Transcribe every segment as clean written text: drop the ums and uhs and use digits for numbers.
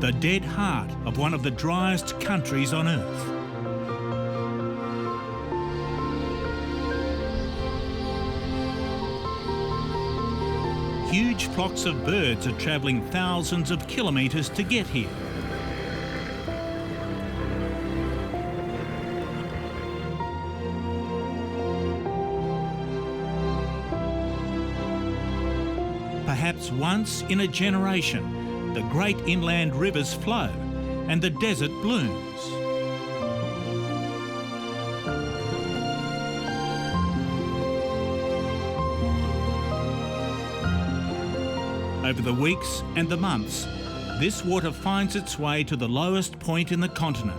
the dead heart of one of the driest countries on earth. Huge flocks of birds are travelling thousands of kilometres to get here. Perhaps once in a generation, the great inland rivers flow and the desert blooms. Over the weeks and the months, this water finds its way to the lowest point in the continent.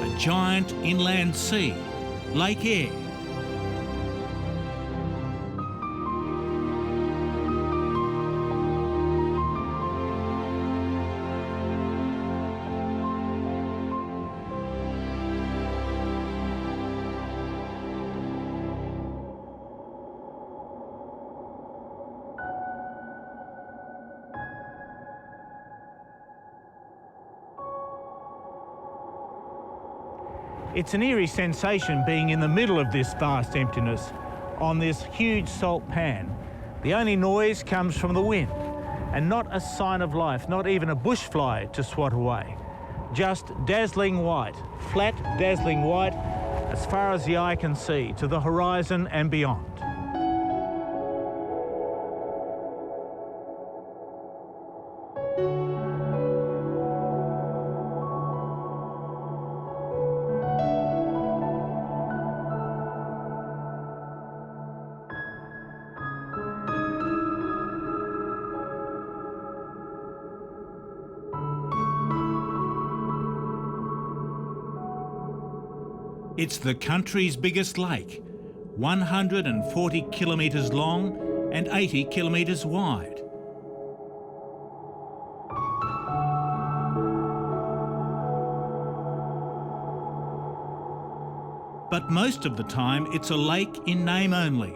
A giant inland sea, Lake Eyre. It's an eerie sensation being in the middle of this vast emptiness on this huge salt pan. The only noise comes from the wind and not a sign of life, not even a bush fly to swat away. Just dazzling white, flat dazzling white as far as the eye can see to the horizon and beyond. It's the country's biggest lake, 140 kilometres long and 80 kilometres wide. But most of the time it's a lake in name only.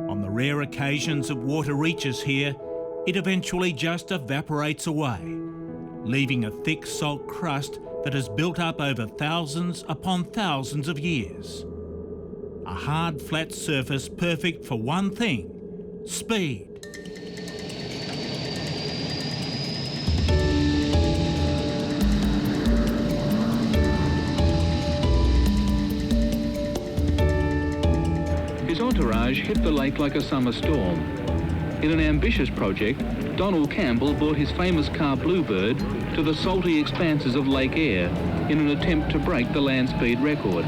On the rare occasions that water reaches here, it eventually just evaporates away, leaving a thick salt crust that has built up over thousands upon thousands of years. A hard, flat surface perfect for one thing: speed. His entourage hit the lake like a summer storm. In an ambitious project, Donald Campbell brought his famous car Bluebird to the salty expanses of Lake Eyre in an attempt to break the land speed record.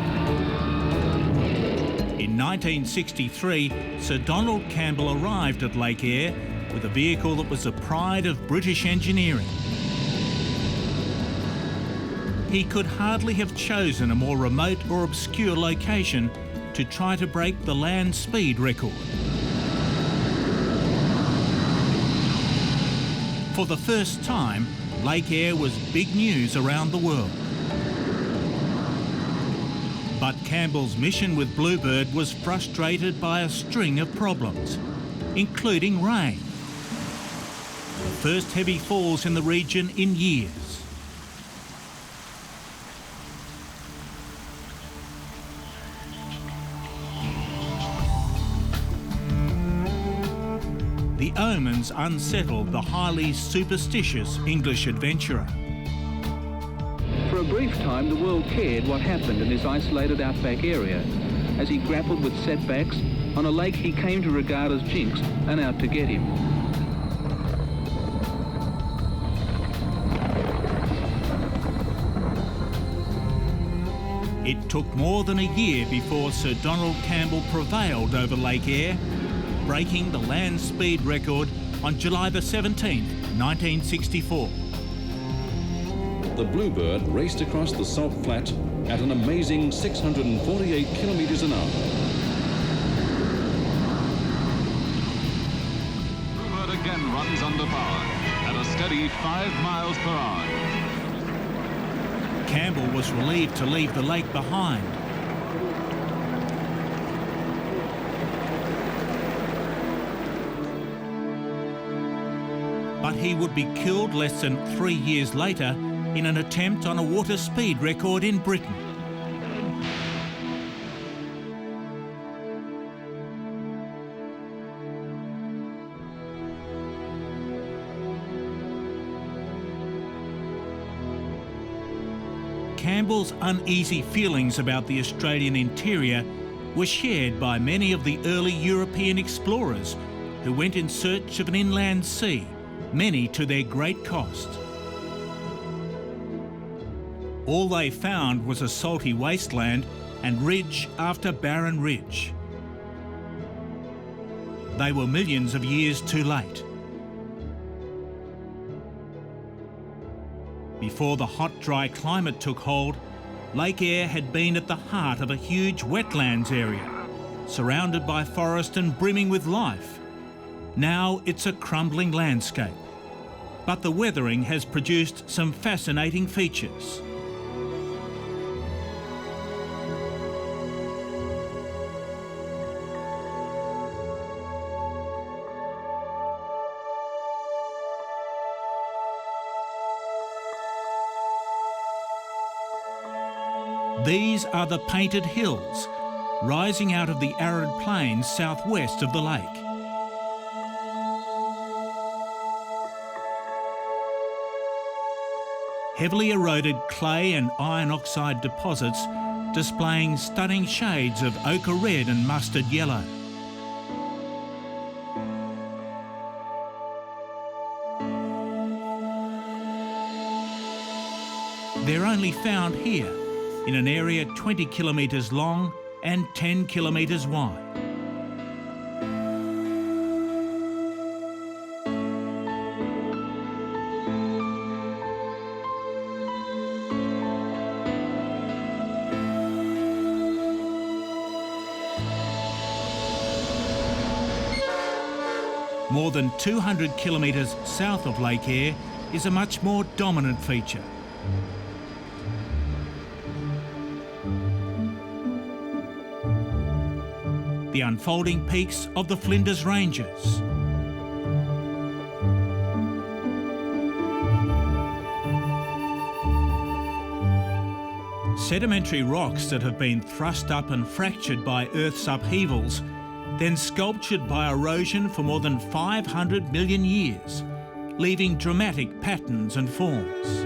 In 1963, Sir Donald Campbell arrived at Lake Eyre with a vehicle that was the pride of British engineering. He could hardly have chosen a more remote or obscure location to try to break the land speed record. For the first time, Lake Eyre was big news around the world. But Campbell's mission with Bluebird was frustrated by a string of problems, including rain. The first heavy falls in the region in years. The omens unsettled the highly superstitious English adventurer. For a brief time, the world cared what happened in this isolated outback area as he grappled with setbacks on a lake he came to regard as jinxed and out to get him. It took more than a year before Sir Donald Campbell prevailed over Lake Eyre, breaking the land speed record on July the 17th, 1964. the Bluebird raced across the salt flat at an amazing 648 kilometres an hour. Bluebird again runs under power at a steady 5 miles per hour. Campbell was relieved to leave the lake behind. But he would be killed less than 3 years later in an attempt on a water speed record in Britain. Campbell's uneasy feelings about the Australian interior were shared by many of the early European explorers who went in search of an inland sea, many to their great cost. All they found was a salty wasteland and ridge after barren ridge. They were millions of years too late. Before the hot, dry climate took hold, Lake Eyre had been at the heart of a huge wetlands area, surrounded by forest and brimming with life. Now it's a crumbling landscape. But the weathering has produced some fascinating features. These are the Painted Hills, rising out of the arid plains southwest of the lake. Heavily eroded clay and iron oxide deposits displaying stunning shades of ochre red and mustard yellow. They're only found here, in an area 20 kilometres long and 10 kilometres wide. More than 200 kilometres south of Lake Eyre is a much more dominant feature. The unfolding peaks of the Flinders Ranges. Sedimentary rocks that have been thrust up and fractured by Earth's upheavals, then sculptured by erosion for more than 500 million years, leaving dramatic patterns and forms.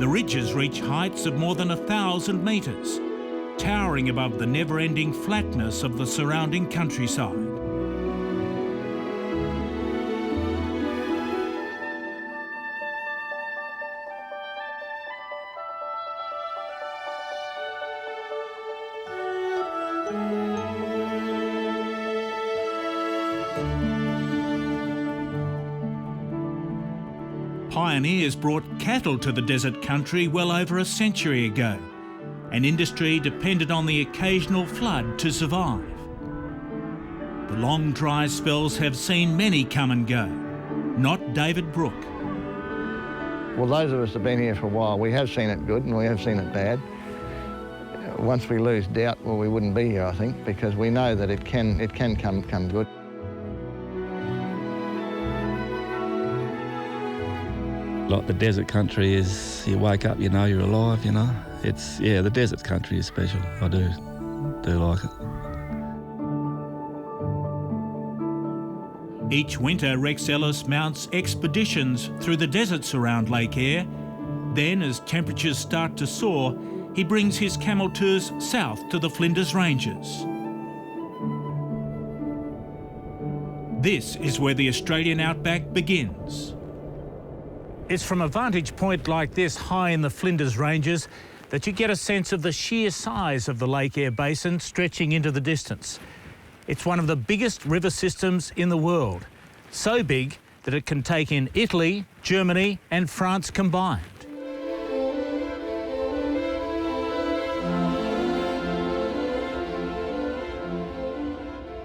The ridges reach heights of more than 1,000 metres, towering above the never-ending flatness of the surrounding countryside. Pioneers brought cattle to the desert country well over a century ago. An industry depended on the occasional flood to survive. The long dry spells have seen many come and go. Not David Brook. Well, those of us that have been here for a while, we have seen it good and we have seen it bad. Once we lose doubt, well, we wouldn't be here, I think, because we know that it can come good. Like the desert country is, you wake up, you know you're alive, you know. It's, yeah, the desert country is special. I do like it. Each winter, Rex Ellis mounts expeditions through the deserts around Lake Eyre. Then, as temperatures start to soar, he brings his camel tours south to the Flinders Ranges. This is where the Australian outback begins. It's from a vantage point like this high in the Flinders Ranges that you get a sense of the sheer size of the Lake Eyre basin stretching into the distance. It's one of the biggest river systems in the world, so big that it can take in Italy, Germany and France combined.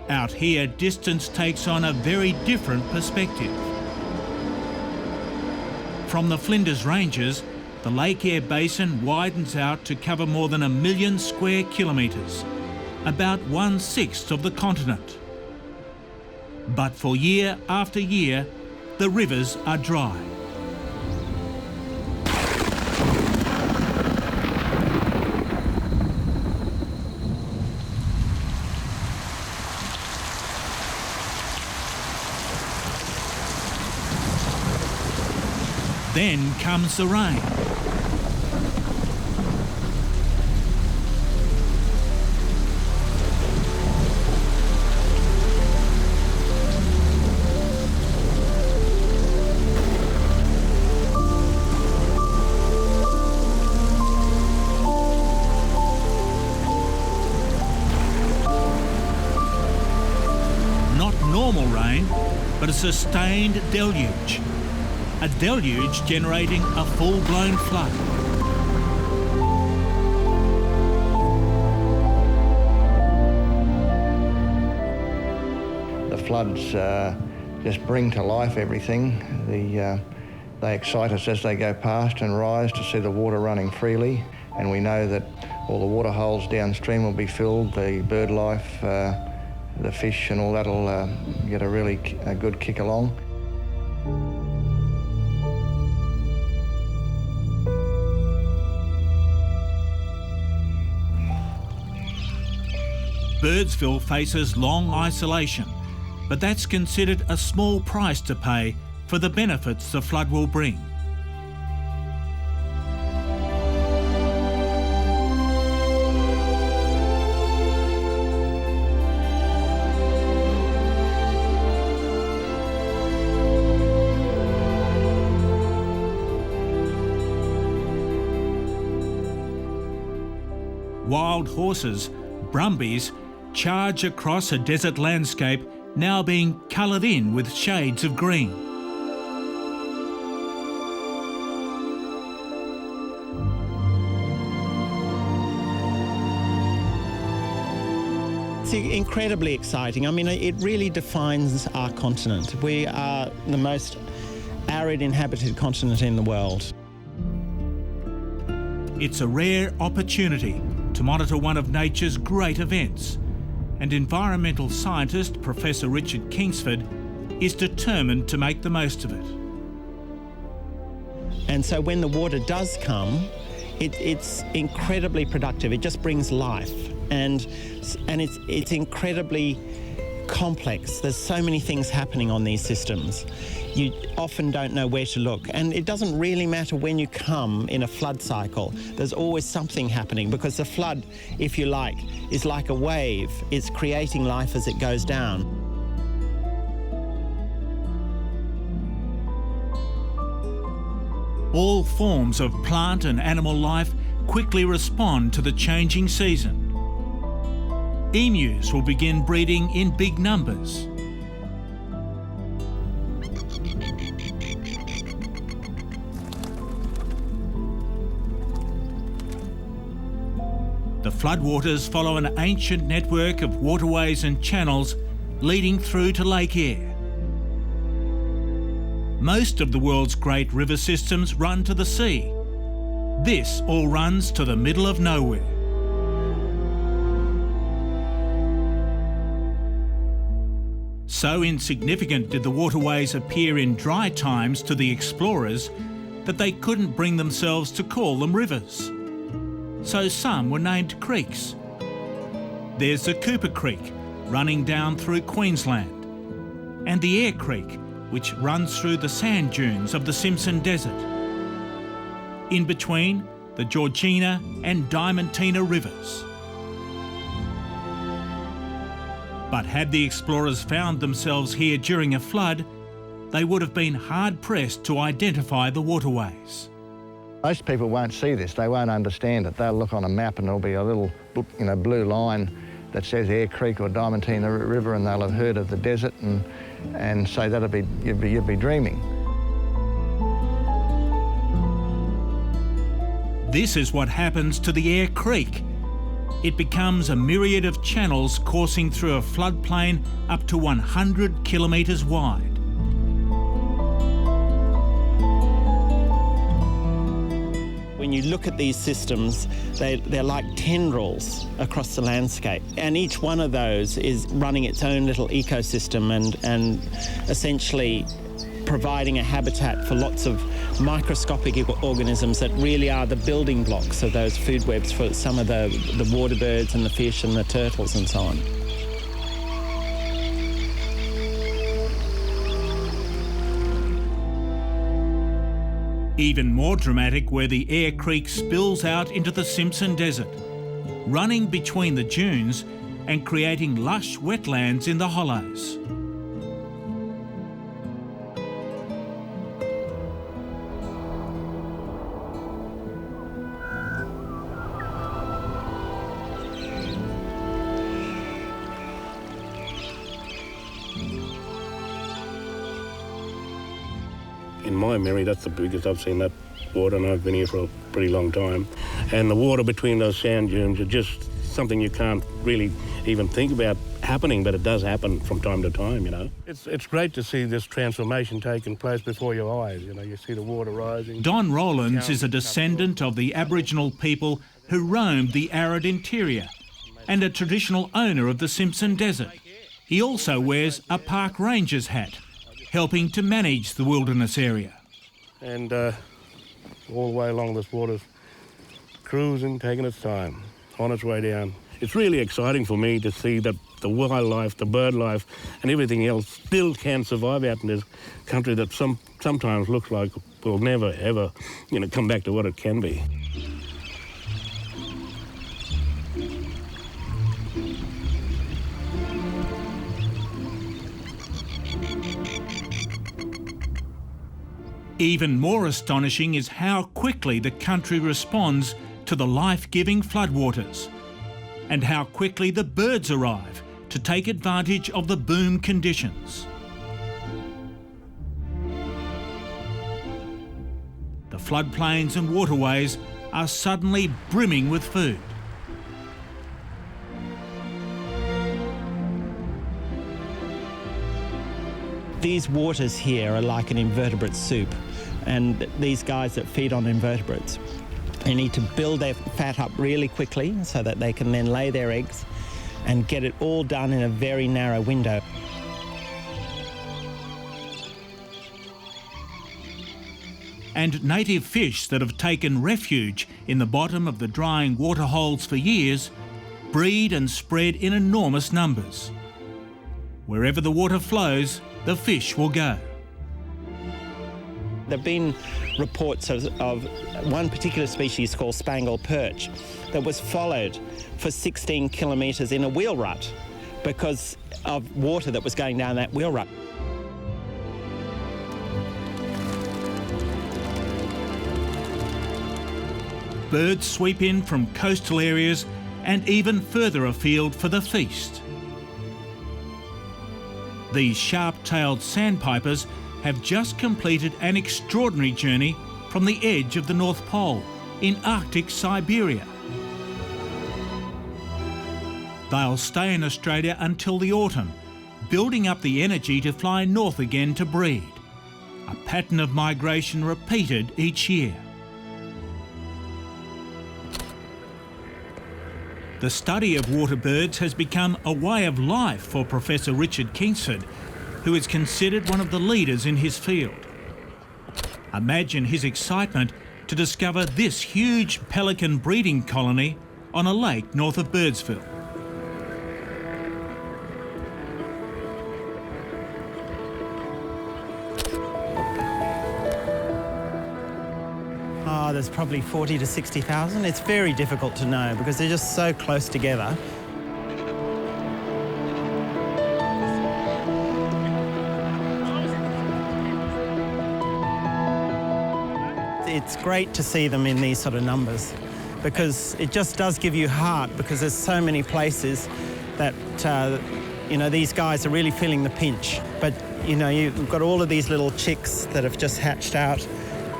Out here, distance takes on a very different perspective. From the Flinders Ranges, the Lake Eyre basin widens out to cover more than 1 million square kilometres, about 1/6 of the continent. But for year after year, the rivers are dry. Then comes the rain. Not normal rain, but a sustained deluge. A deluge generating a full-blown flood. The floods just bring to life everything. They excite us as they go past and rise to see the water running freely, and we know that all the water holes downstream will be filled, the bird life, the fish and all that'll get a good kick along. Birdsville faces long isolation, but that's considered a small price to pay for the benefits the flood will bring. Wild horses, brumbies, charge across a desert landscape now being coloured in with shades of green. It's incredibly exciting. I mean, it really defines our continent. We are the most arid inhabited continent in the world. It's a rare opportunity to monitor one of nature's great events, and environmental scientist Professor Richard Kingsford is determined to make the most of it. And so when the water does come, it's incredibly productive. It just brings life, and it's incredibly complex. There's so many things happening on these systems. You often don't know where to look, and it doesn't really matter when you come in a flood cycle. There's always something happening, because the flood, if you like, is like a wave. It's creating life as it goes down. All forms of plant and animal life quickly respond to the changing season. Emus will begin breeding in big numbers. The floodwaters follow an ancient network of waterways and channels leading through to Lake Eyre. Most of the world's great river systems run to the sea. This all runs to the middle of nowhere. So insignificant did the waterways appear in dry times to the explorers that they couldn't bring themselves to call them rivers. So some were named creeks. There's the Cooper Creek, running down through Queensland, and the Eyre Creek, which runs through the sand dunes of the Simpson Desert. In between, the Georgina and Diamantina rivers. But had the explorers found themselves here during a flood, they would have been hard-pressed to identify the waterways. Most people won't see this, they won't understand it. They'll look on a map and there'll be a little blue line that says Eyre Creek or Diamantina River, and they'll have heard of the desert and say you'd be dreaming. This is what happens to the Eyre Creek. It becomes a myriad of channels coursing through a floodplain up to 100 kilometres wide. When you look at these systems, they're like tendrils across the landscape, and each one of those is running its own little ecosystem and essentially providing a habitat for lots of microscopic organisms that really are the building blocks of those food webs for some of the water birds and the fish and the turtles and so on. Even more dramatic where the Eyre Creek spills out into the Simpson Desert, running between the dunes and creating lush wetlands in the hollows. In my memory, that's the biggest I've seen that water, and I've been here for a pretty long time. And the water between those sand dunes are just something you can't really even think about happening, but it does happen from time to time, you know. It's great to see this transformation taking place before your eyes, you know. You see the water rising. Don Rowlands is a descendant of the Aboriginal people who roamed the arid interior and a traditional owner of the Simpson Desert. He also wears a park ranger's hat, helping to manage the wilderness area. And all the way along this water's cruising, taking its time, on its way down. It's really exciting for me to see that the wildlife, the bird life and everything else still can survive out in this country that sometimes looks like will never, ever, you know, come back to what it can be. Even more astonishing is how quickly the country responds to the life-giving floodwaters, and how quickly the birds arrive to take advantage of the boom conditions. The floodplains and waterways are suddenly brimming with food. These waters here are like an invertebrate soup, and these guys that feed on invertebrates, they need to build their fat up really quickly so that they can then lay their eggs and get it all done in a very narrow window. And native fish that have taken refuge in the bottom of the drying waterholes for years breed and spread in enormous numbers. Wherever the water flows, the fish will go. There have been reports of one particular species called spangled perch that was followed for 16 kilometres in a wheel rut because of water that was going down that wheel rut. Birds sweep in from coastal areas and even further afield for the feast. These sharp-tailed sandpipers have just completed an extraordinary journey from the edge of the North Pole in Arctic Siberia. They'll stay in Australia until the autumn, building up the energy to fly north again to breed, a pattern of migration repeated each year. The study of water birds has become a way of life for Professor Richard Kingsford, who is considered one of the leaders in his field. Imagine his excitement to discover this huge pelican breeding colony on a lake north of Birdsville. Oh, there's probably 40 to 60,000. It's very difficult to know because they're just so close together. It's great to see them in these sort of numbers because it just does give you heart because there's so many places that these guys are really feeling the pinch. But you've got all of these little chicks that have just hatched out,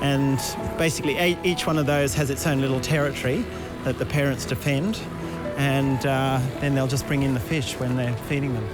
and basically each one of those has its own little territory that the parents defend, and then they'll just bring in the fish when they're feeding them.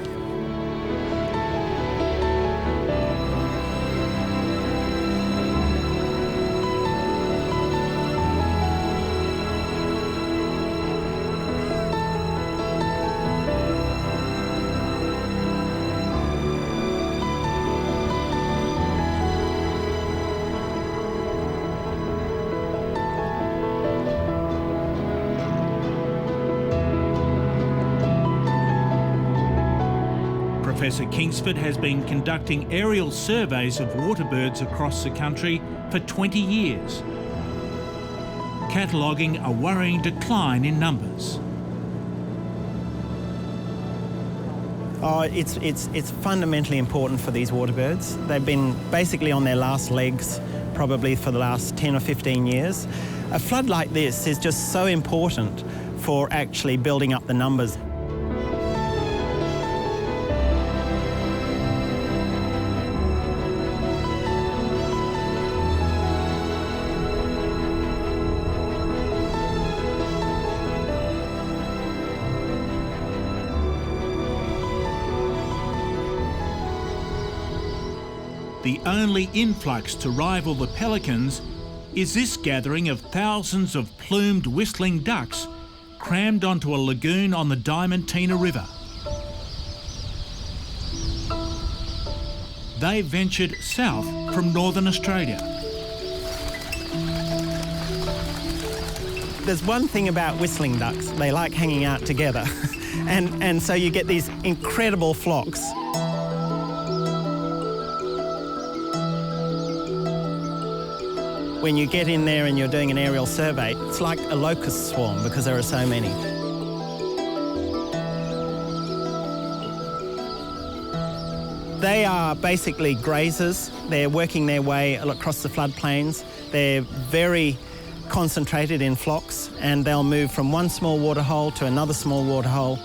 Professor Kingsford has been conducting aerial surveys of waterbirds across the country for 20 years, cataloguing a worrying decline in numbers. Oh, it's fundamentally important for these waterbirds. They've been basically on their last legs probably for the last 10 or 15 years. A flood like this is just so important for actually building up the numbers. The only influx to rival the pelicans is this gathering of thousands of plumed whistling ducks crammed onto a lagoon on the Diamantina River. They ventured south from northern Australia. There's one thing about whistling ducks, they like hanging out together. and so you get these incredible flocks. When you get in there and you're doing an aerial survey, it's like a locust swarm because there are so many. They are basically grazers. They're working their way across the floodplains. They're very concentrated in flocks, and they'll move from one small waterhole to another small waterhole.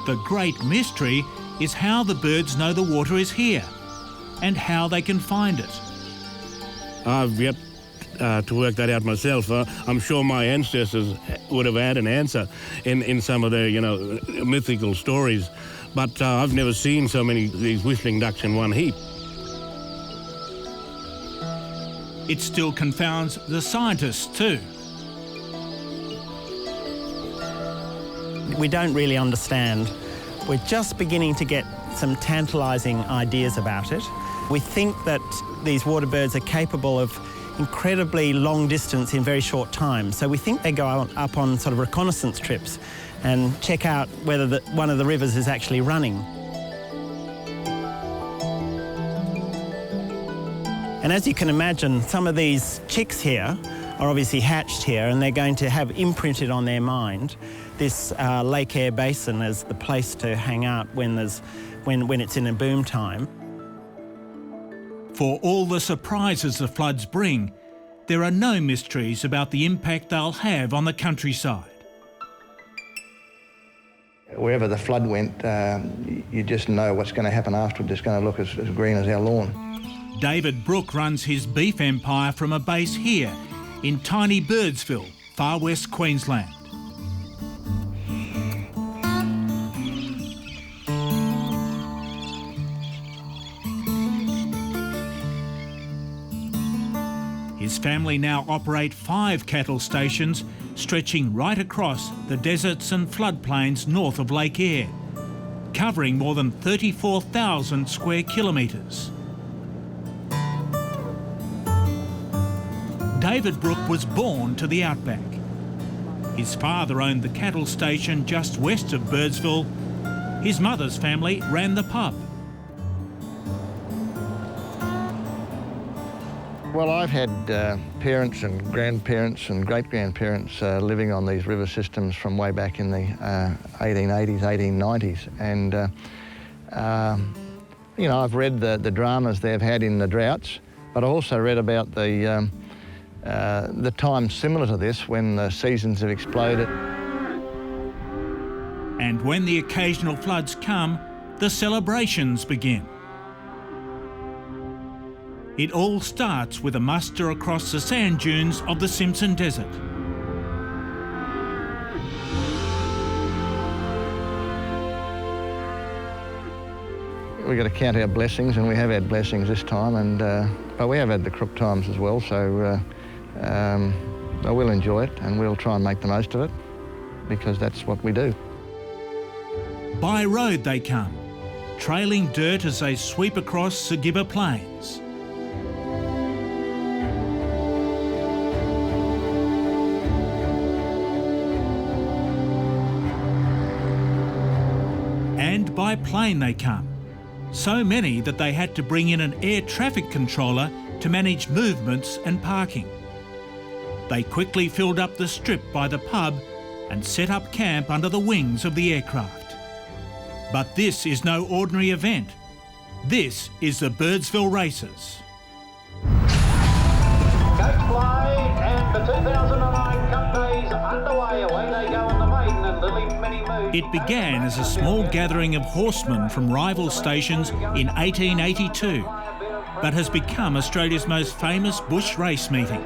The great mystery is how the birds know the water is here and how they can find it. I've yet to work that out myself. I'm sure my ancestors would have had an answer in some of their, mythical stories. But I've never seen so many of these whistling ducks in one heap. It still confounds the scientists too. We don't really understand. We're just beginning to get some tantalising ideas about it. We think that these waterbirds are capable of incredibly long distance in very short time. So we think they go up on sort of reconnaissance trips and check out whether one of the rivers is actually running. And as you can imagine, some of these chicks here are obviously hatched here, and they're going to have imprinted on their mind this Lake Eyre basin as the place to hang out when it's in a boom time. For all the surprises the floods bring, there are no mysteries about the impact they'll have on the countryside. Wherever the flood went, you just know what's going to happen afterwards. It's going to look as green as our lawn. David Brook runs his beef empire from a base here in tiny Birdsville, far west Queensland. His family now operate 5 cattle stations stretching right across the deserts and floodplains north of Lake Eyre, covering more than 34,000 square kilometres. David Brook was born to the outback. His father owned the cattle station just west of Birdsville. His mother's family ran the pub. Well, I've had parents and grandparents and great-grandparents living on these river systems from way back in the 1880s, 1890s. And, I've read the dramas they've had in the droughts, but I also read about the time similar to this when the seasons have exploded. And when the occasional floods come, the celebrations begin. It all starts with a muster across the sand dunes of the Simpson Desert. We've got to count our blessings, and we have had blessings this time, but we have had the crook times as well, so I will enjoy it and we'll try and make the most of it, because that's what we do. By road they come, trailing dirt as they sweep across Sagibba Plains. And by plane they come, so many that they had to bring in an air traffic controller to manage movements and parking. They quickly filled up the strip by the pub and set up camp under the wings of the aircraft. But this is no ordinary event. This is the Birdsville races. Coach fly and the 2009 Cup Days underway. Away they go on the maiden and Lily Mini Moon. It began as a small gathering of horsemen from rival stations in 1882, but has become Australia's most famous bush race meeting.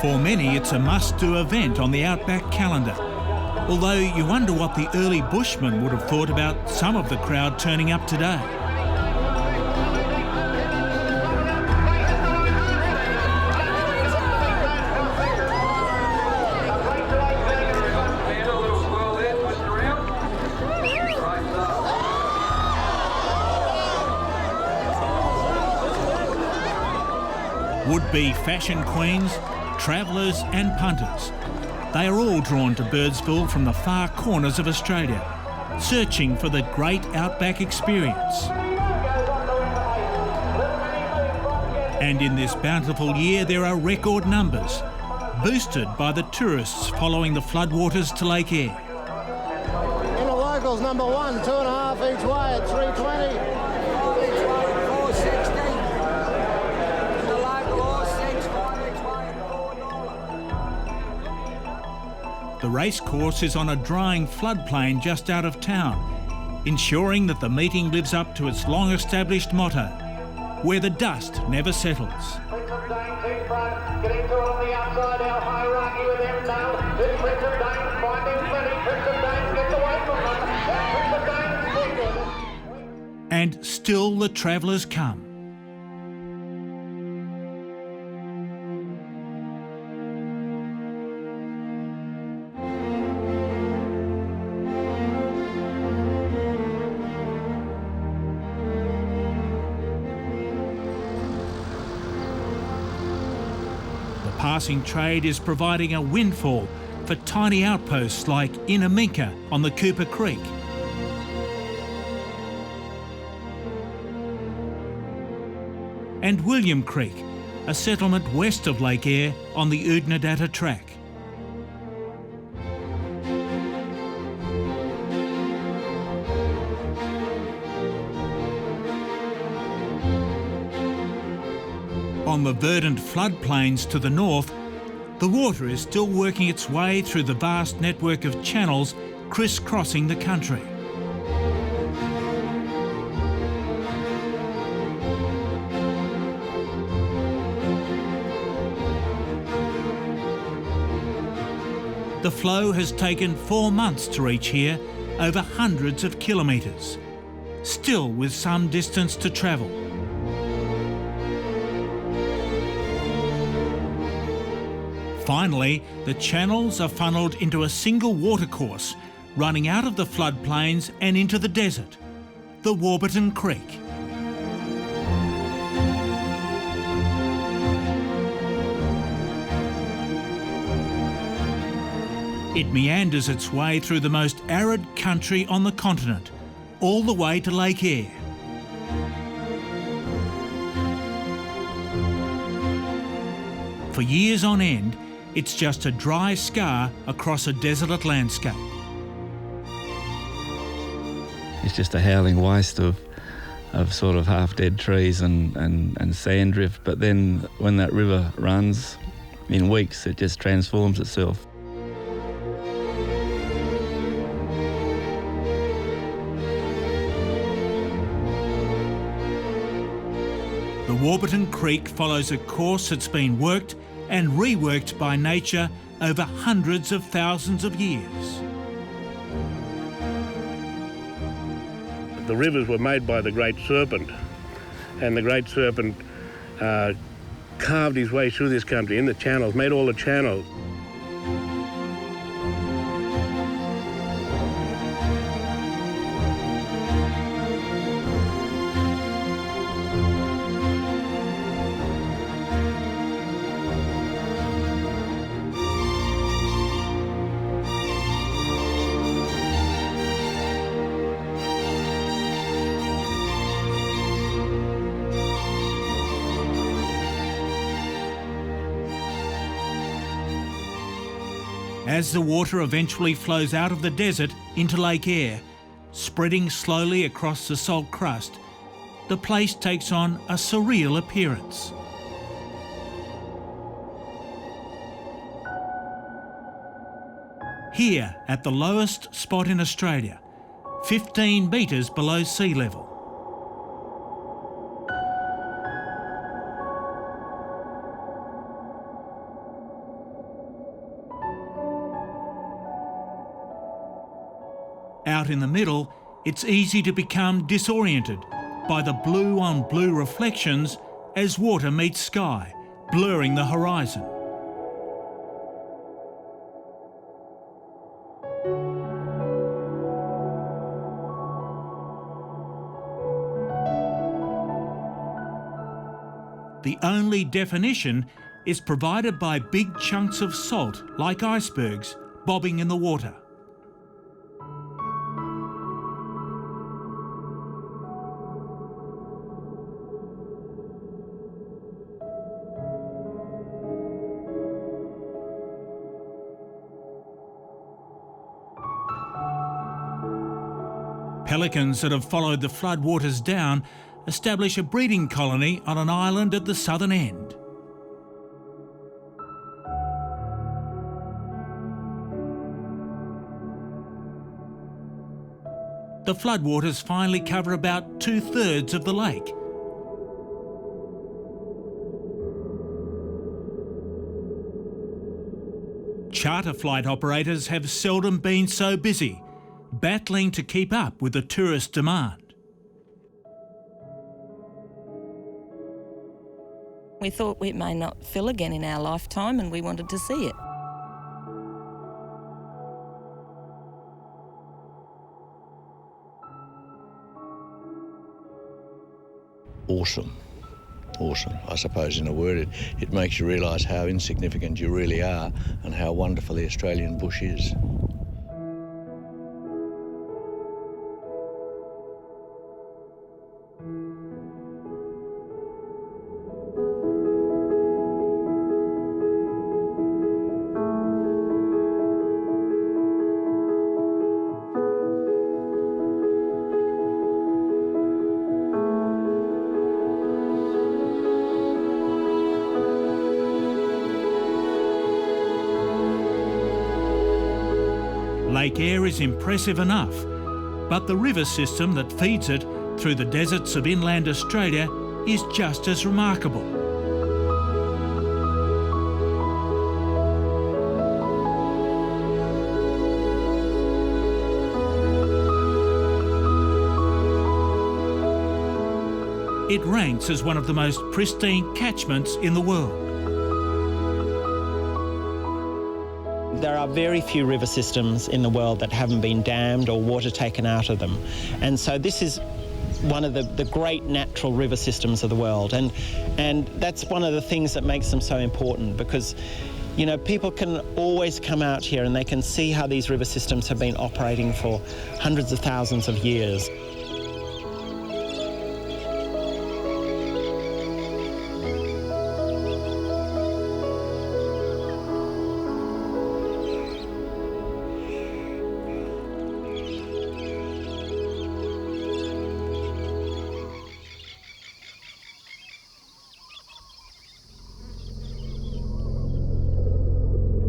For many, it's a must-do event on the Outback calendar, although you wonder what the early bushmen would have thought about some of the crowd turning up today. Would-be fashion queens, travellers and punters. They are all drawn to Birdsville from the far corners of Australia, searching for the great outback experience. And in this bountiful year there are record numbers, boosted by the tourists following the floodwaters to Lake Eyre. In the locals, number 1, 2.5 each way at 320. The racecourse is on a drying floodplain just out of town, ensuring that the meeting lives up to its long-established motto, where the dust never settles. And still the travellers come. Passing trade is providing a windfall for tiny outposts like Inaminka on the Cooper Creek. And William Creek, a settlement west of Lake Eyre on the Oodnadatta track. On the verdant floodplains to the north, the water is still working its way through the vast network of channels crisscrossing the country. The flow has taken 4 months to reach here, over hundreds of kilometres, still with some distance to travel. Finally, the channels are funneled into a single watercourse running out of the floodplains and into the desert, the Warburton Creek. It meanders its way through the most arid country on the continent, all the way to Lake Eyre. For years on end, it's just a dry scar across a desolate landscape. It's just a howling waste of sort of half-dead trees and sand drift. But then when that river runs, In weeks, it just transforms itself. The Warburton Creek follows a course that's been worked and reworked by nature over hundreds of thousands of years. The rivers were made by the Great Serpent, and the Great Serpent carved his way through this country in the channels, made all the channels. As the water eventually flows out of the desert into Lake Eyre, spreading slowly across the salt crust, the place takes on a surreal appearance. Here, at the lowest spot in Australia, 15 metres below sea level. Out in the middle, it's easy to become disoriented by the blue-on-blue reflections as water meets sky, blurring the horizon. The only definition is provided by big chunks of salt, like icebergs, bobbing in the water. Pelicans that have followed the floodwaters down establish a breeding colony on an island at the southern end. The floodwaters finally cover about 2/3 of the lake. Charter flight operators have seldom been so busy, battling to keep up with the tourist demand. We thought we may not fill again in our lifetime, and we wanted to see it. Awesome, I suppose, in a word. It makes you realise how insignificant you really are and how wonderful the Australian bush is. Lake Eyre is impressive enough, but the river system that feeds it through the deserts of inland Australia is just as remarkable. It ranks as one of the most pristine catchments in the world. There are very few river systems in the world that haven't been dammed or water taken out of them. And so this is one of the great natural river systems of the world. And that's one of the things that makes them so important, because, you know, people can always come out here and they can see how these river systems have been operating for hundreds of thousands of years.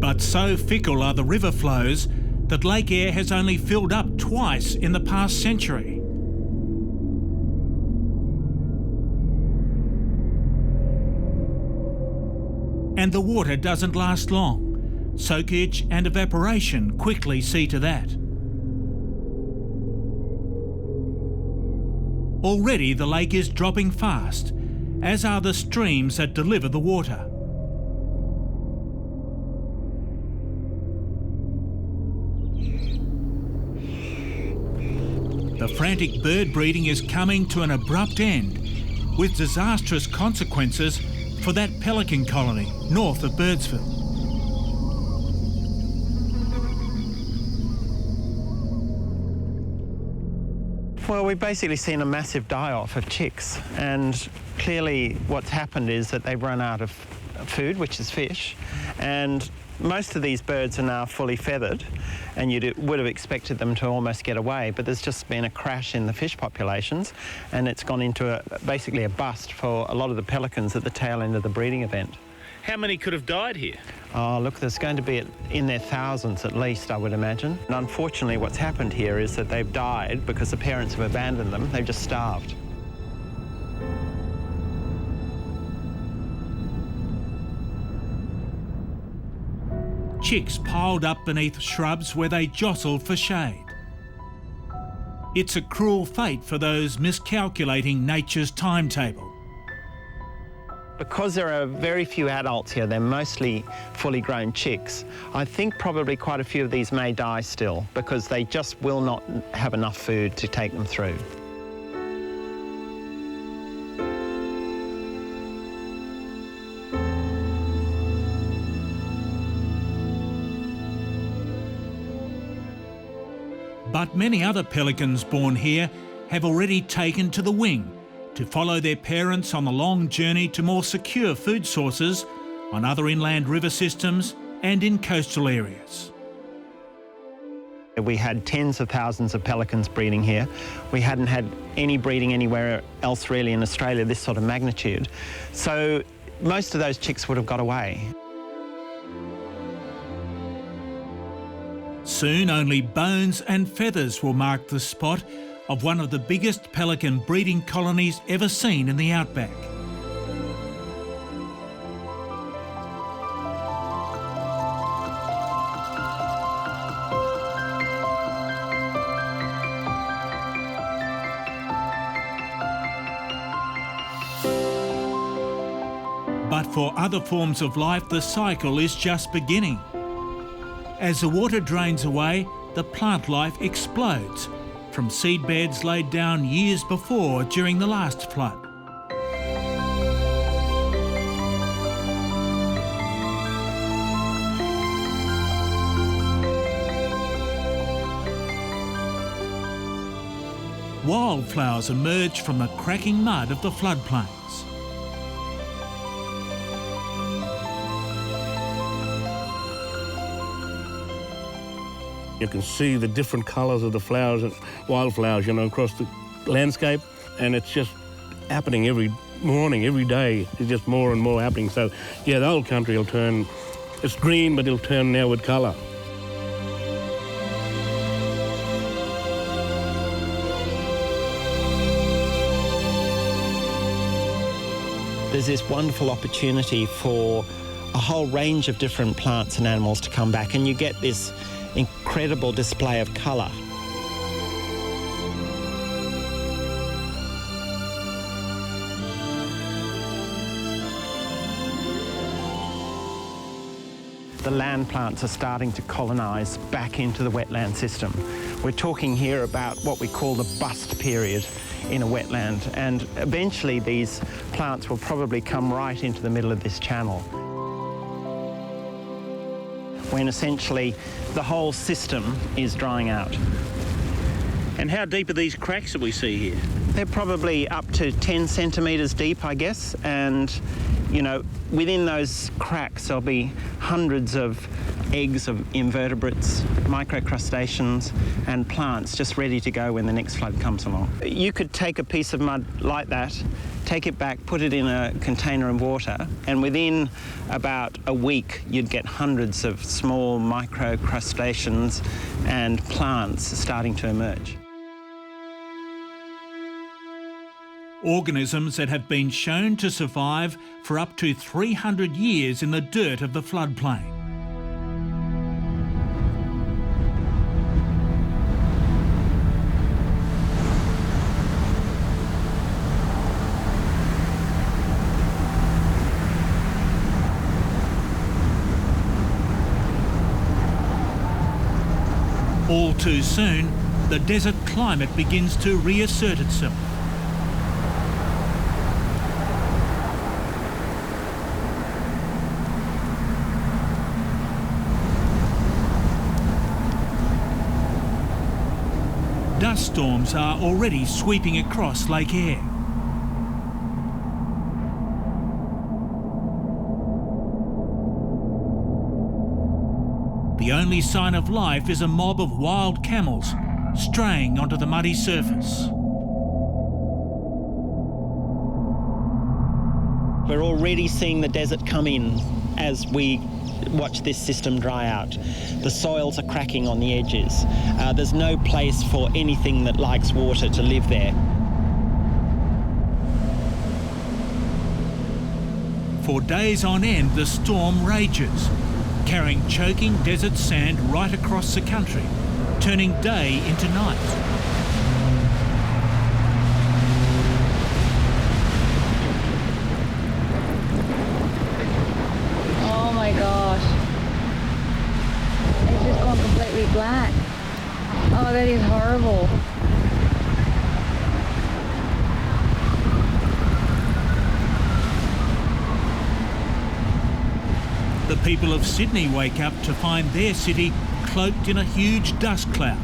But so fickle are the river flows that Lake Eyre has only filled up twice in the past century. And the water doesn't last long. Soakage and evaporation quickly see to that. Already the lake is dropping fast, as are the streams that deliver the water. The frantic bird breeding is coming to an abrupt end, with disastrous consequences for that pelican colony north of Birdsville. Well, we've basically seen a massive die-off of chicks, and clearly what's happened is that they've run out of food, which is fish, and most of these birds are now fully feathered, and you would have expected them to almost get away, but there's just been a crash in the fish populations, and it's gone into basically a bust for a lot of the pelicans at the tail end of the breeding event. How many could have died here? Oh, look, there's going to be in their thousands at least, I would imagine. And unfortunately, what's happened here is that they've died because the parents have abandoned them. They've just starved. Chicks piled up beneath shrubs where they jostled for shade. It's a cruel fate for those miscalculating nature's timetable. Because there are very few adults here, they're mostly fully grown chicks, I think probably quite a few of these may die still because they just will not have enough food to take them through. But many other pelicans born here have already taken to the wing to follow their parents on the long journey to more secure food sources on other inland river systems and in coastal areas. We had tens of thousands of pelicans breeding here. We hadn't had any breeding anywhere else really in Australia, this sort of magnitude. So most of those chicks would have got away. Soon only bones and feathers will mark the spot of one of the biggest pelican breeding colonies ever seen in the outback. But for other forms of life, the cycle is just beginning. As the water drains away, the plant life explodes from seed beds laid down years before during the last flood. Wildflowers emerge from the cracking mud of the floodplains. You can see the different colours of the flowers and wildflowers, you know, across the landscape, and it's just happening every morning, every day. It's just more and more happening. So, yeah, the whole country will turn, it's green, but it'll turn now with colour. There's this wonderful opportunity for a whole range of different plants and animals to come back, and you get this incredible display of colour. The land plants are starting to colonise back into the wetland system. We're talking here about what we call the bust period in a wetland, and eventually these plants will probably come right into the middle of this channel, when essentially the whole system is drying out. And how deep are these cracks that we see here? They're probably up to 10 centimetres deep, I guess, and, you know, within those cracks there'll be hundreds of eggs of invertebrates, microcrustaceans and plants just ready to go when the next flood comes along. You could take a piece of mud like that, take it back, put it in a container of water, and within about a week you'd get hundreds of small microcrustaceans and plants starting to emerge. Organisms that have been shown to survive for up to 300 years in the dirt of the floodplain. All too soon, the desert climate begins to reassert itself. Dust storms are already sweeping across Lake Eyre. The only sign of life is a mob of wild camels straying onto the muddy surface. We're already seeing the desert come in as we watch this system dry out. The soils are cracking on the edges. There's no place for anything that likes water to live there. For days on end, the storm rages, carrying choking desert sand right across the country, turning day into night. Oh my gosh. It's just gone completely black. Oh, that is horrible. The people of Sydney wake up to find their city cloaked in a huge dust cloud.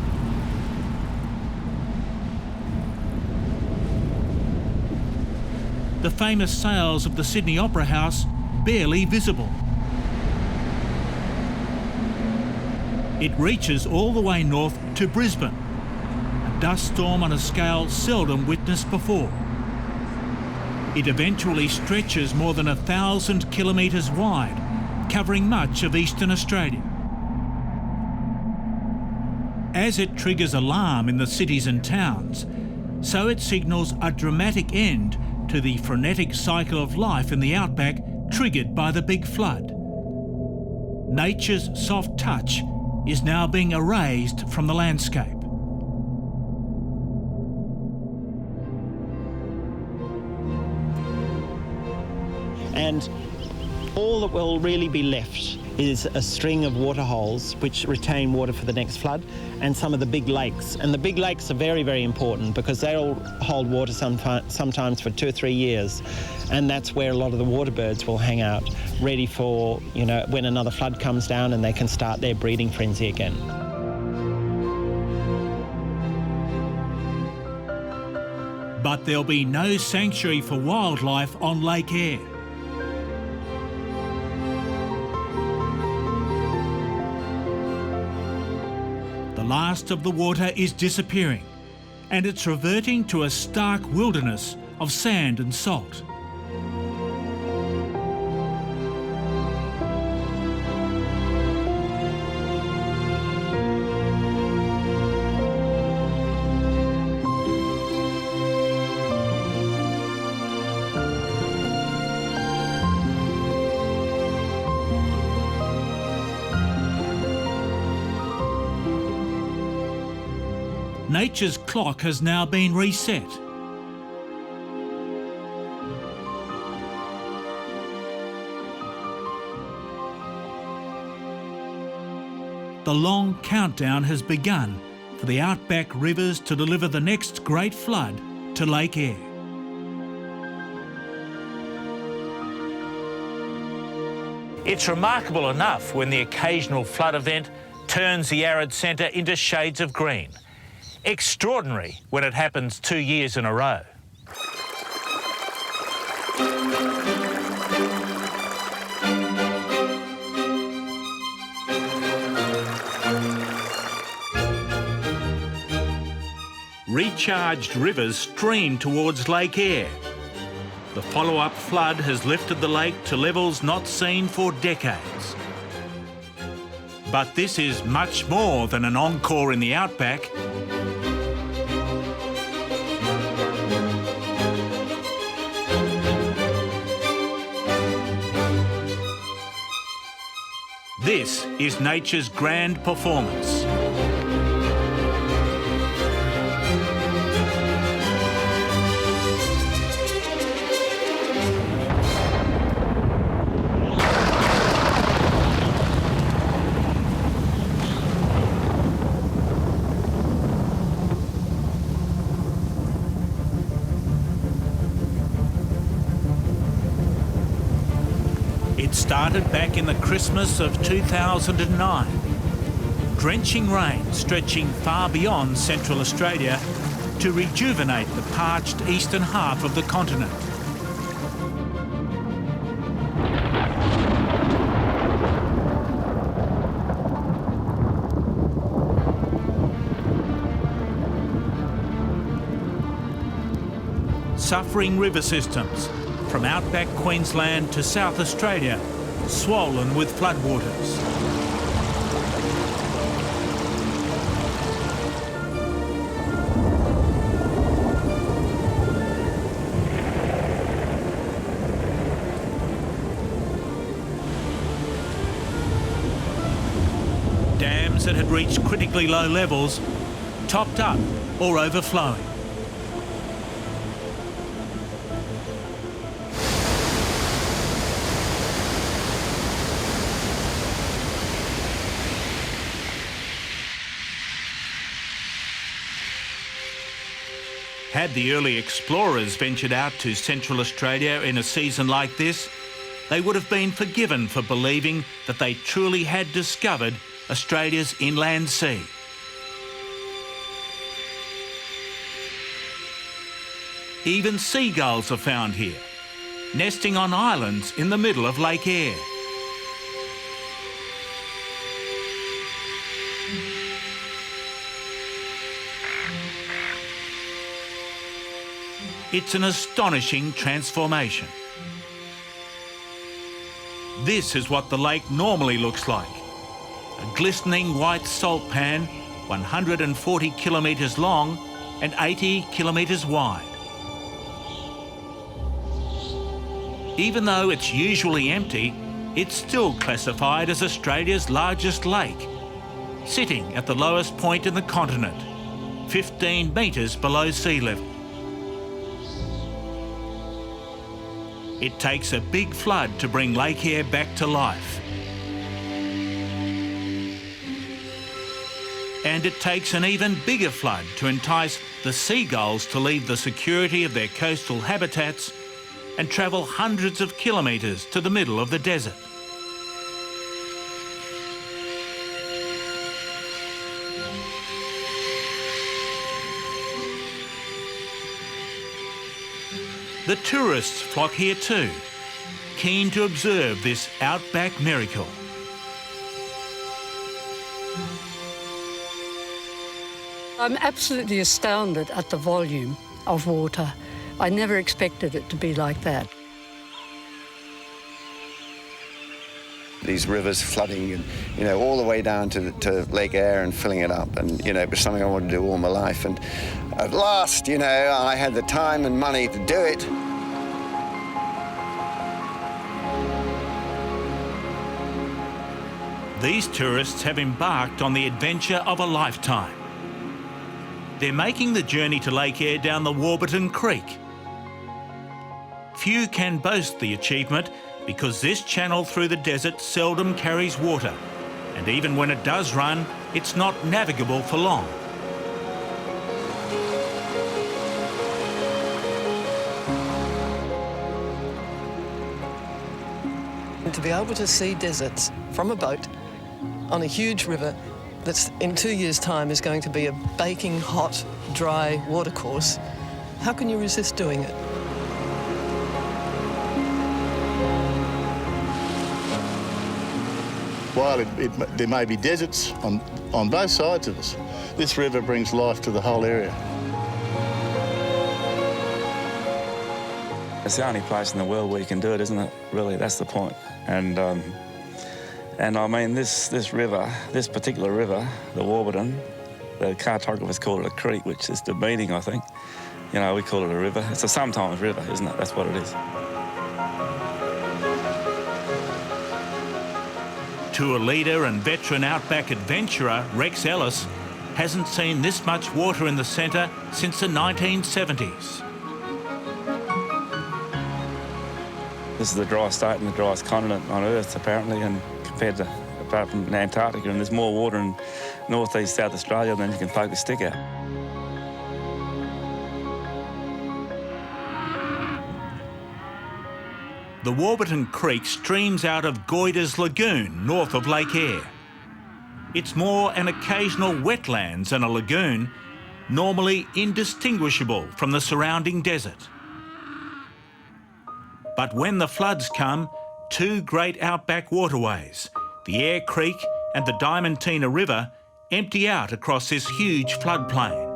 The famous sails of the Sydney Opera House barely visible. It reaches all the way north to Brisbane, a dust storm on a scale seldom witnessed before. It eventually stretches more than 1,000 kilometres wide, covering much of eastern Australia. As it triggers alarm in the cities and towns, so it signals a dramatic end to the frenetic cycle of life in the outback triggered by the big flood. Nature's soft touch is now being erased from the landscape. And all that will really be left is a string of waterholes which retain water for the next flood, and some of the big lakes. And the big lakes are very, very important because they'll hold water sometimes for 2 or 3 years. And that's where a lot of the water birds will hang out, ready for, you know, when another flood comes down and they can start their breeding frenzy again. But there'll be no sanctuary for wildlife on Lake Eyre. The last of the water is disappearing, and it's reverting to a stark wilderness of sand and salt. Nature's clock has now been reset. The long countdown has begun for the outback rivers to deliver the next great flood to Lake Eyre. It's remarkable enough when the occasional flood event turns the arid centre into shades of green. extraordinary when it happens 2 years in a row. Recharged rivers stream towards Lake Eyre. The follow-up flood has lifted the lake to levels not seen for decades. But this is much more than an encore in the outback. This is nature's grand performance. Started back in the Christmas of 2009. Drenching rain stretching far beyond Central Australia to rejuvenate the parched eastern half of the continent. Suffering river systems from outback Queensland to South Australia, swollen with floodwaters. Dams that had reached critically low levels, topped up or overflowing. Had the early explorers ventured out to Central Australia in a season like this, they would have been forgiven for believing that they truly had discovered Australia's inland sea. Even seagulls are found here, nesting on islands in the middle of Lake Eyre. It's an astonishing transformation. This is what the lake normally looks like. A glistening white salt pan, 140 kilometres long and 80 kilometres wide. Even though it's usually empty, it's still classified as Australia's largest lake, sitting at the lowest point in the continent, 15 metres below sea level. It takes a big flood to bring Lake Eyre back to life. And it takes an even bigger flood to entice the seagulls to leave the security of their coastal habitats and travel hundreds of kilometres to the middle of the desert. The tourists flock here too, keen to observe this outback miracle. I'm absolutely astounded at the volume of water. I never expected it to be like that. These rivers flooding, and, all the way down to Lake Eyre and filling it up. And, it was something I wanted to do all my life. And at last, I had the time and money to do it. These tourists have embarked on the adventure of a lifetime. They're making the journey to Lake Eyre down the Warburton Creek. Few can boast the achievement because this channel through the desert seldom carries water, and even when it does run, it's not navigable for long. To be able to see deserts from a boat on a huge river that's in 2 years' time is going to be a baking hot, dry watercourse, how can you resist doing it? While there may be deserts on both sides of us, this river brings life to the whole area. It's the only place in the world where you can do it, isn't it? Really, that's the point. And I mean, this river, this particular river, the Warburton, the cartographers call it a creek, which is the meaning, I think. You know, we call it a river. It's a sometimes river, isn't it? That's what it is. Tour leader and veteran outback adventurer Rex Ellis hasn't seen this much water in the centre since the 1970s. This is the driest state and the driest continent on Earth, apparently, and compared to, apart from Antarctica, and there's more water in northeast South Australia than you can poke a stick at. The Warburton Creek streams out of Goyder's Lagoon, north of Lake Eyre. It's more an occasional wetlands than a lagoon, normally indistinguishable from the surrounding desert. But when the floods come, two great outback waterways, the Eyre Creek and the Diamantina River, empty out across this huge floodplain.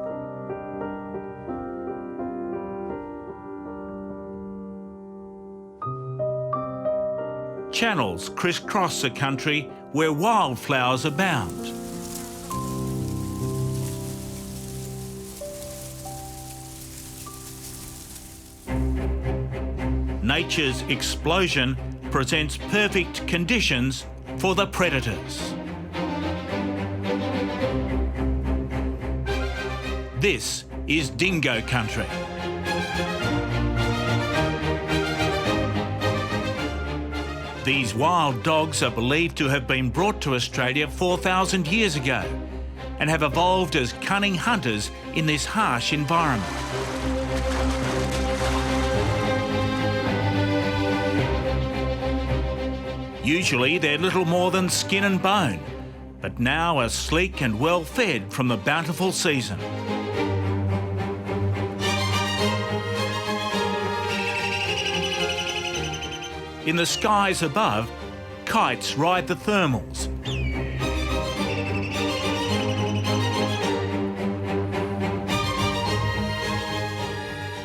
Channels crisscross the country where wildflowers abound. Nature's explosion presents perfect conditions for the predators. This is dingo country. These wild dogs are believed to have been brought to Australia 4,000 years ago and have evolved as cunning hunters in this harsh environment. Usually they're little more than skin and bone, but now are sleek and well fed from the bountiful season. In the skies above, kites ride the thermals.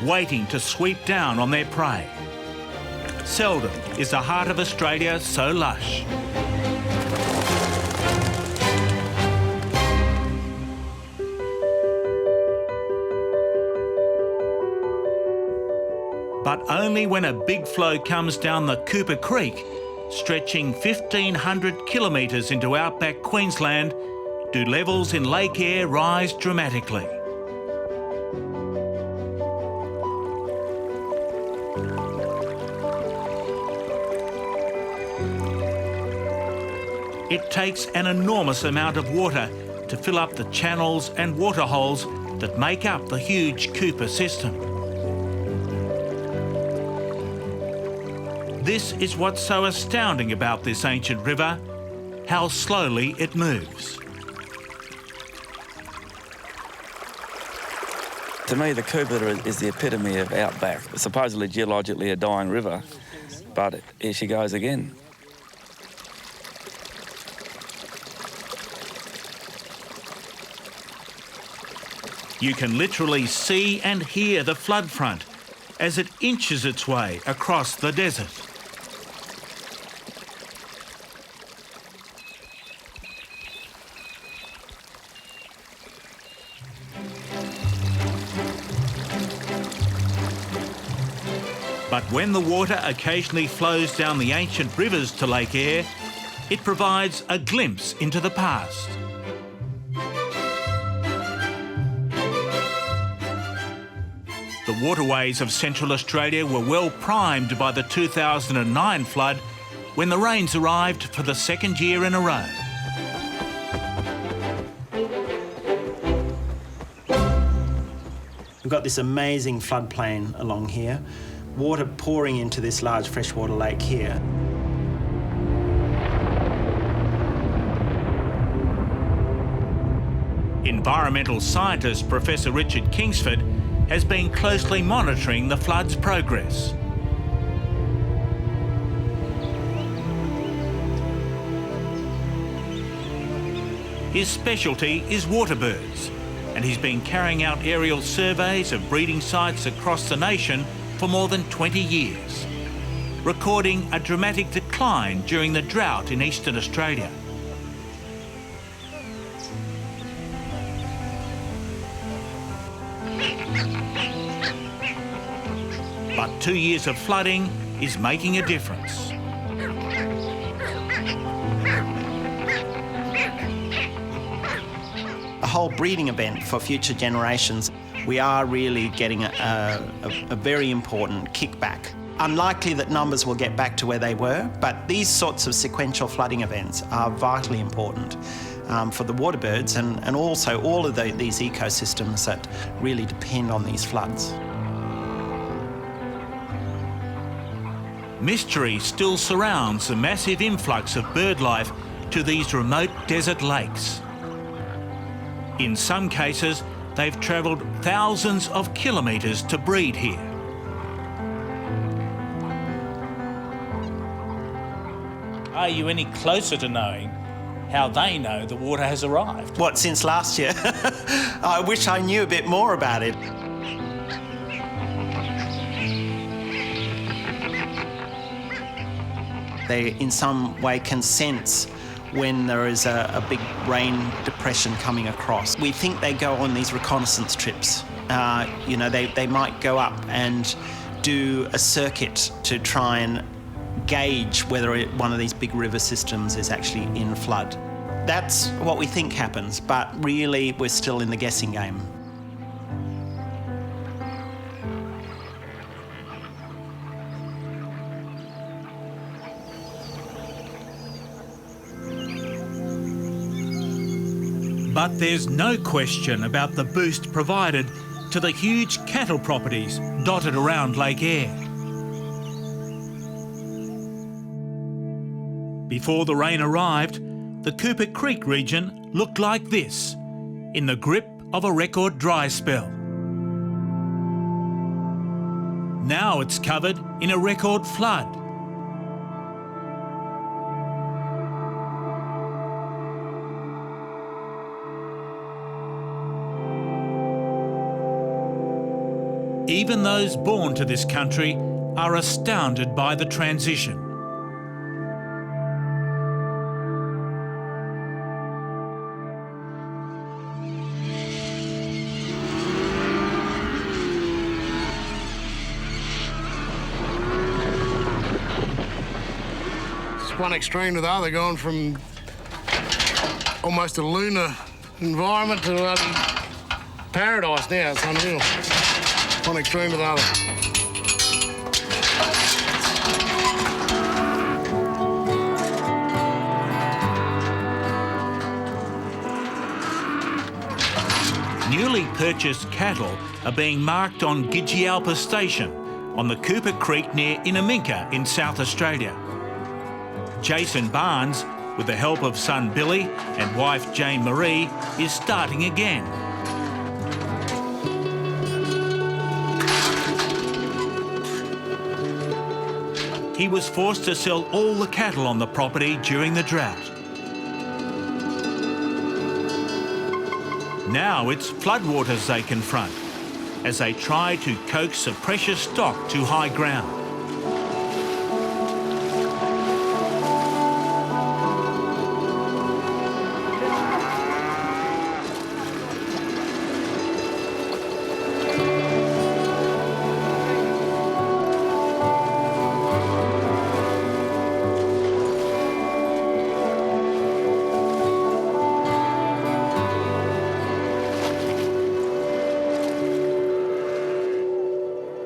Waiting to sweep down on their prey. Seldom is the heart of Australia so lush. But only when a big flow comes down the Cooper Creek, stretching 1,500 kilometres into outback Queensland, do levels in Lake Eyre rise dramatically. It takes an enormous amount of water to fill up the channels and waterholes that make up the huge Cooper system. This is what's so astounding about this ancient river, how slowly it moves. To me, the Cooper is the epitome of outback. It's supposedly geologically a dying river, but here she goes again. You can literally see and hear the flood front as it inches its way across the desert. But when the water occasionally flows down the ancient rivers to Lake Eyre, it provides a glimpse into the past. The waterways of Central Australia were well primed by the 2009 flood when the rains arrived for the second year in a row. We've got this amazing floodplain along here, water pouring into this large freshwater lake here. Environmental scientist Professor Richard Kingsford has been closely monitoring the flood's progress. His specialty is water birds, and he's been carrying out aerial surveys of breeding sites across the nation for more than 20 years, recording a dramatic decline during the drought in eastern Australia. But 2 years of flooding is making a difference. A whole breeding event for future generations. We are really getting a very important kickback. Unlikely that numbers will get back to where they were, but these sorts of sequential flooding events are vitally important for the water birds and also all of these ecosystems that really depend on these floods. Mystery still surrounds the massive influx of bird life to these remote desert lakes. In some cases, they've travelled thousands of kilometres to breed here. Are you any closer to knowing how they know the water has arrived? What, since last year? I wish I knew a bit more about it. They, in some way, can sense when there is a big rain depression coming across. We think they go on these reconnaissance trips. You know, they might go up and do a circuit to try and gauge whether one of these big river systems is actually in flood. That's what we think happens, but really we're still in the guessing game. But there's no question about the boost provided to the huge cattle properties dotted around Lake Eyre. Before the rain arrived, the Cooper Creek region looked like this, in the grip of a record dry spell. Now it's covered in a record flood. Even those born to this country are astounded by the transition. It's one extreme to the other, going from almost a lunar environment to paradise now. It's unreal. One extreme to the other. Newly purchased cattle are being marked on Gidgyalpa Station on the Cooper Creek near Inaminka in South Australia. Jason Barnes, with the help of son Billy and wife Jane Marie, is starting again. He was forced to sell all the cattle on the property during the drought. Now it's floodwaters they confront as they try to coax the precious stock to high ground.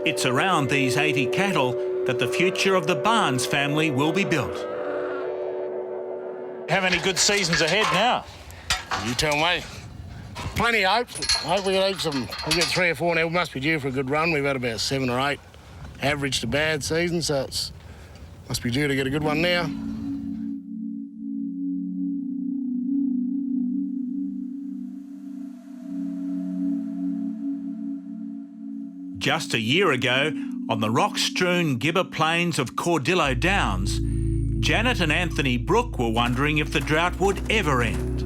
It's around these 80 cattle that the future of the Barnes family will be built. How many good seasons ahead now? You tell me. Plenty of hope. I hope we get heaps of them. We'll get 3 or 4 now. We must be due for a good run. We've had about 7 or 8 average to bad seasons, so it's must be due to get a good one now. Just a year ago, on the rock-strewn Gibber Plains of Cordillo Downs, Janet and Anthony Brook were wondering if the drought would ever end.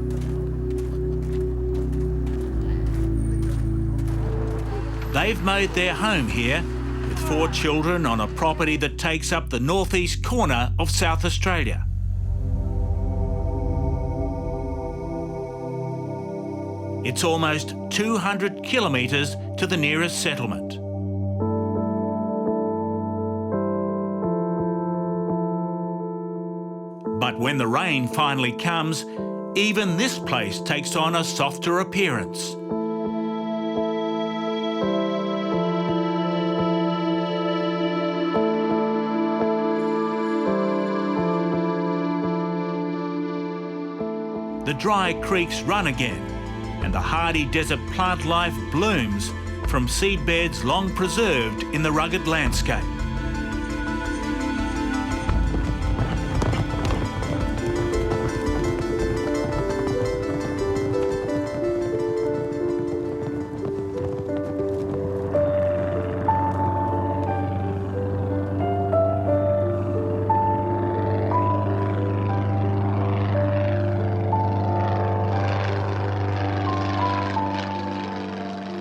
They've made their home here, with 4 children on a property that takes up the northeast corner of South Australia. It's almost 200 kilometres to the nearest settlement. But when the rain finally comes, even this place takes on a softer appearance. The dry creeks run again, and the hardy desert plant life blooms from seedbeds long preserved in the rugged landscape.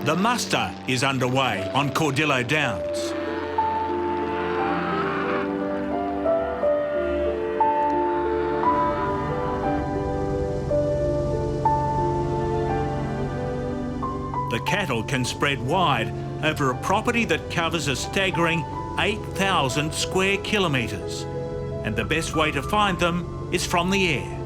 The muster is underway on Cordillo Downs. The cattle can spread wide over a property that covers a staggering 8,000 square kilometres, and the best way to find them is from the air.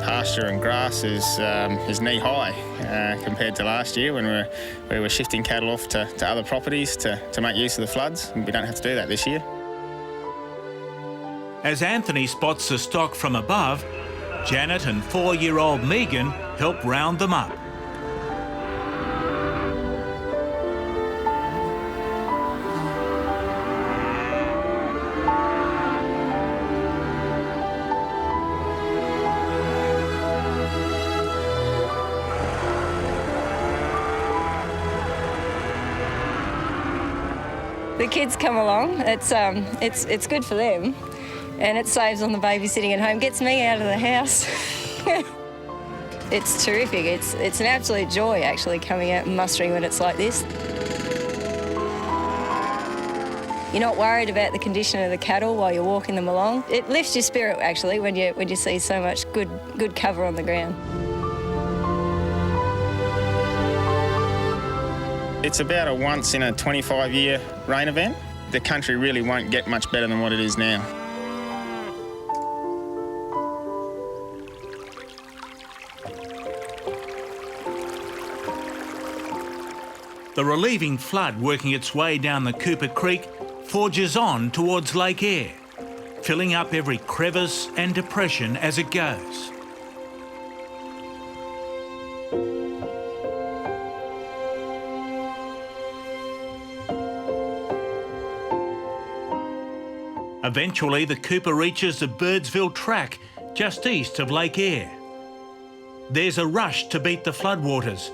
Pasture and grass is knee high compared to last year when we were shifting cattle off to other properties to make use of the floods. We don't have to do that this year. As Anthony spots the stock from above, Janet and 4-year-old Megan help round them up. The kids come along. It's good for them, and it saves on the babysitting at home. Gets me out of the house. It's terrific. It's an absolute joy actually coming out and mustering when it's like this. You're not worried about the condition of the cattle while you're walking them along. It lifts your spirit actually when you see so much good cover on the ground. It's about a once in a 25-year rain event. The country really won't get much better than what it is now. The relieving flood working its way down the Cooper Creek forges on towards Lake Eyre, filling up every crevice and depression as it goes. Eventually, the Cooper reaches the Birdsville track just east of Lake Eyre. There's a rush to beat the floodwaters,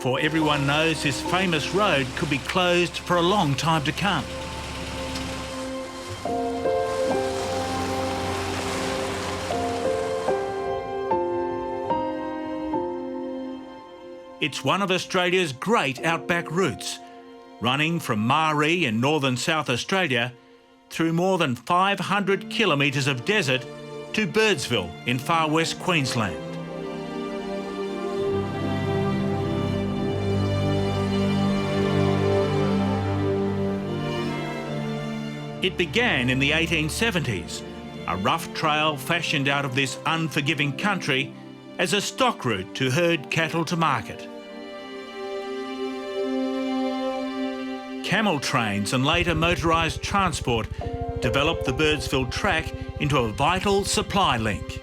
for everyone knows this famous road could be closed for a long time to come. It's one of Australia's great outback routes, running from Murry in northern South Australia through more than 500 kilometres of desert to Birdsville in far west Queensland. It began in the 1870s, a rough trail fashioned out of this unforgiving country as a stock route to herd cattle to market. Camel trains and later motorised transport developed the Birdsville track into a vital supply link.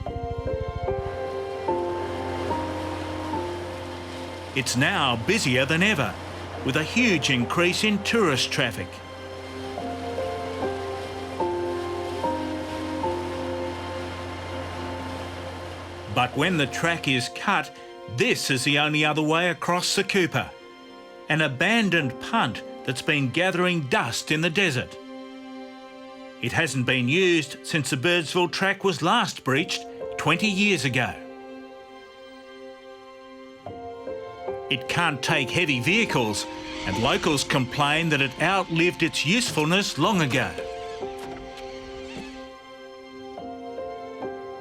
It's now busier than ever, with a huge increase in tourist traffic. But when the track is cut, this is the only other way across the Cooper. An abandoned punt that's been gathering dust in the desert. It hasn't been used since the Birdsville track was last breached 20 years ago. It can't take heavy vehicles, and locals complain that it outlived its usefulness long ago.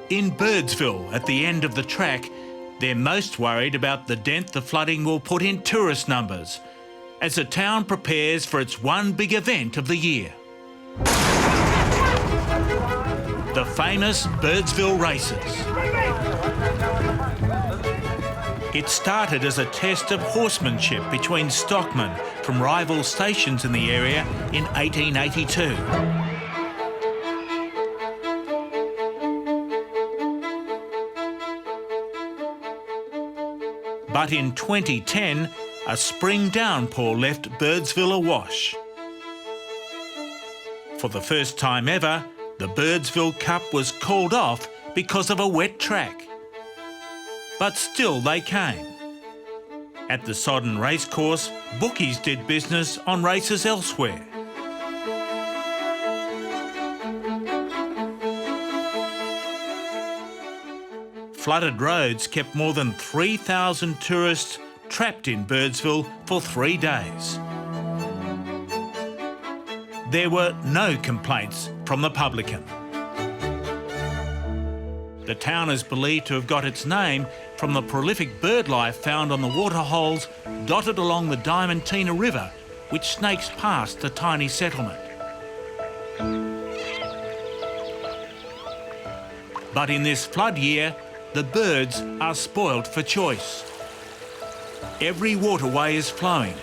In Birdsville, at the end of the track, they're most worried about the dent the flooding will put in tourist numbers, as the town prepares for its one big event of the year. The famous Birdsville races. It started as a test of horsemanship between stockmen from rival stations in the area in 1882. But in 2010, a spring downpour left Birdsville awash. For the first time ever, the Birdsville Cup was called off because of a wet track. But still they came. At the sodden racecourse, bookies did business on races elsewhere. Flooded roads kept more than 3,000 tourists trapped in Birdsville for 3 days. There were no complaints from the publican. The town is believed to have got its name from the prolific bird life found on the waterholes dotted along the Diamantina River, which snakes past the tiny settlement. But in this flood year, the birds are spoilt for choice. Every waterway is flowing,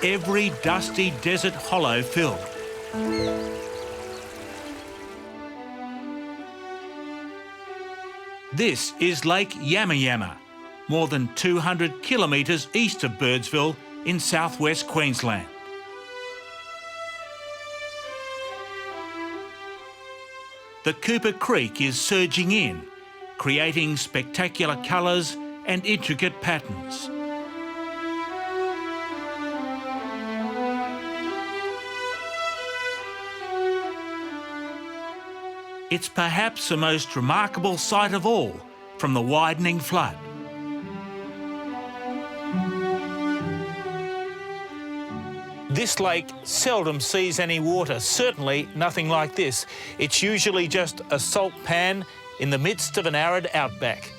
every dusty desert hollow filled. This is Lake Yamma, more than 200 kilometres east of Birdsville in southwest Queensland. The Cooper Creek is surging in, creating spectacular colours and intricate patterns. It's perhaps the most remarkable sight of all from the widening flood. This lake seldom sees any water, certainly nothing like this. It's usually just a salt pan in the midst of an arid outback.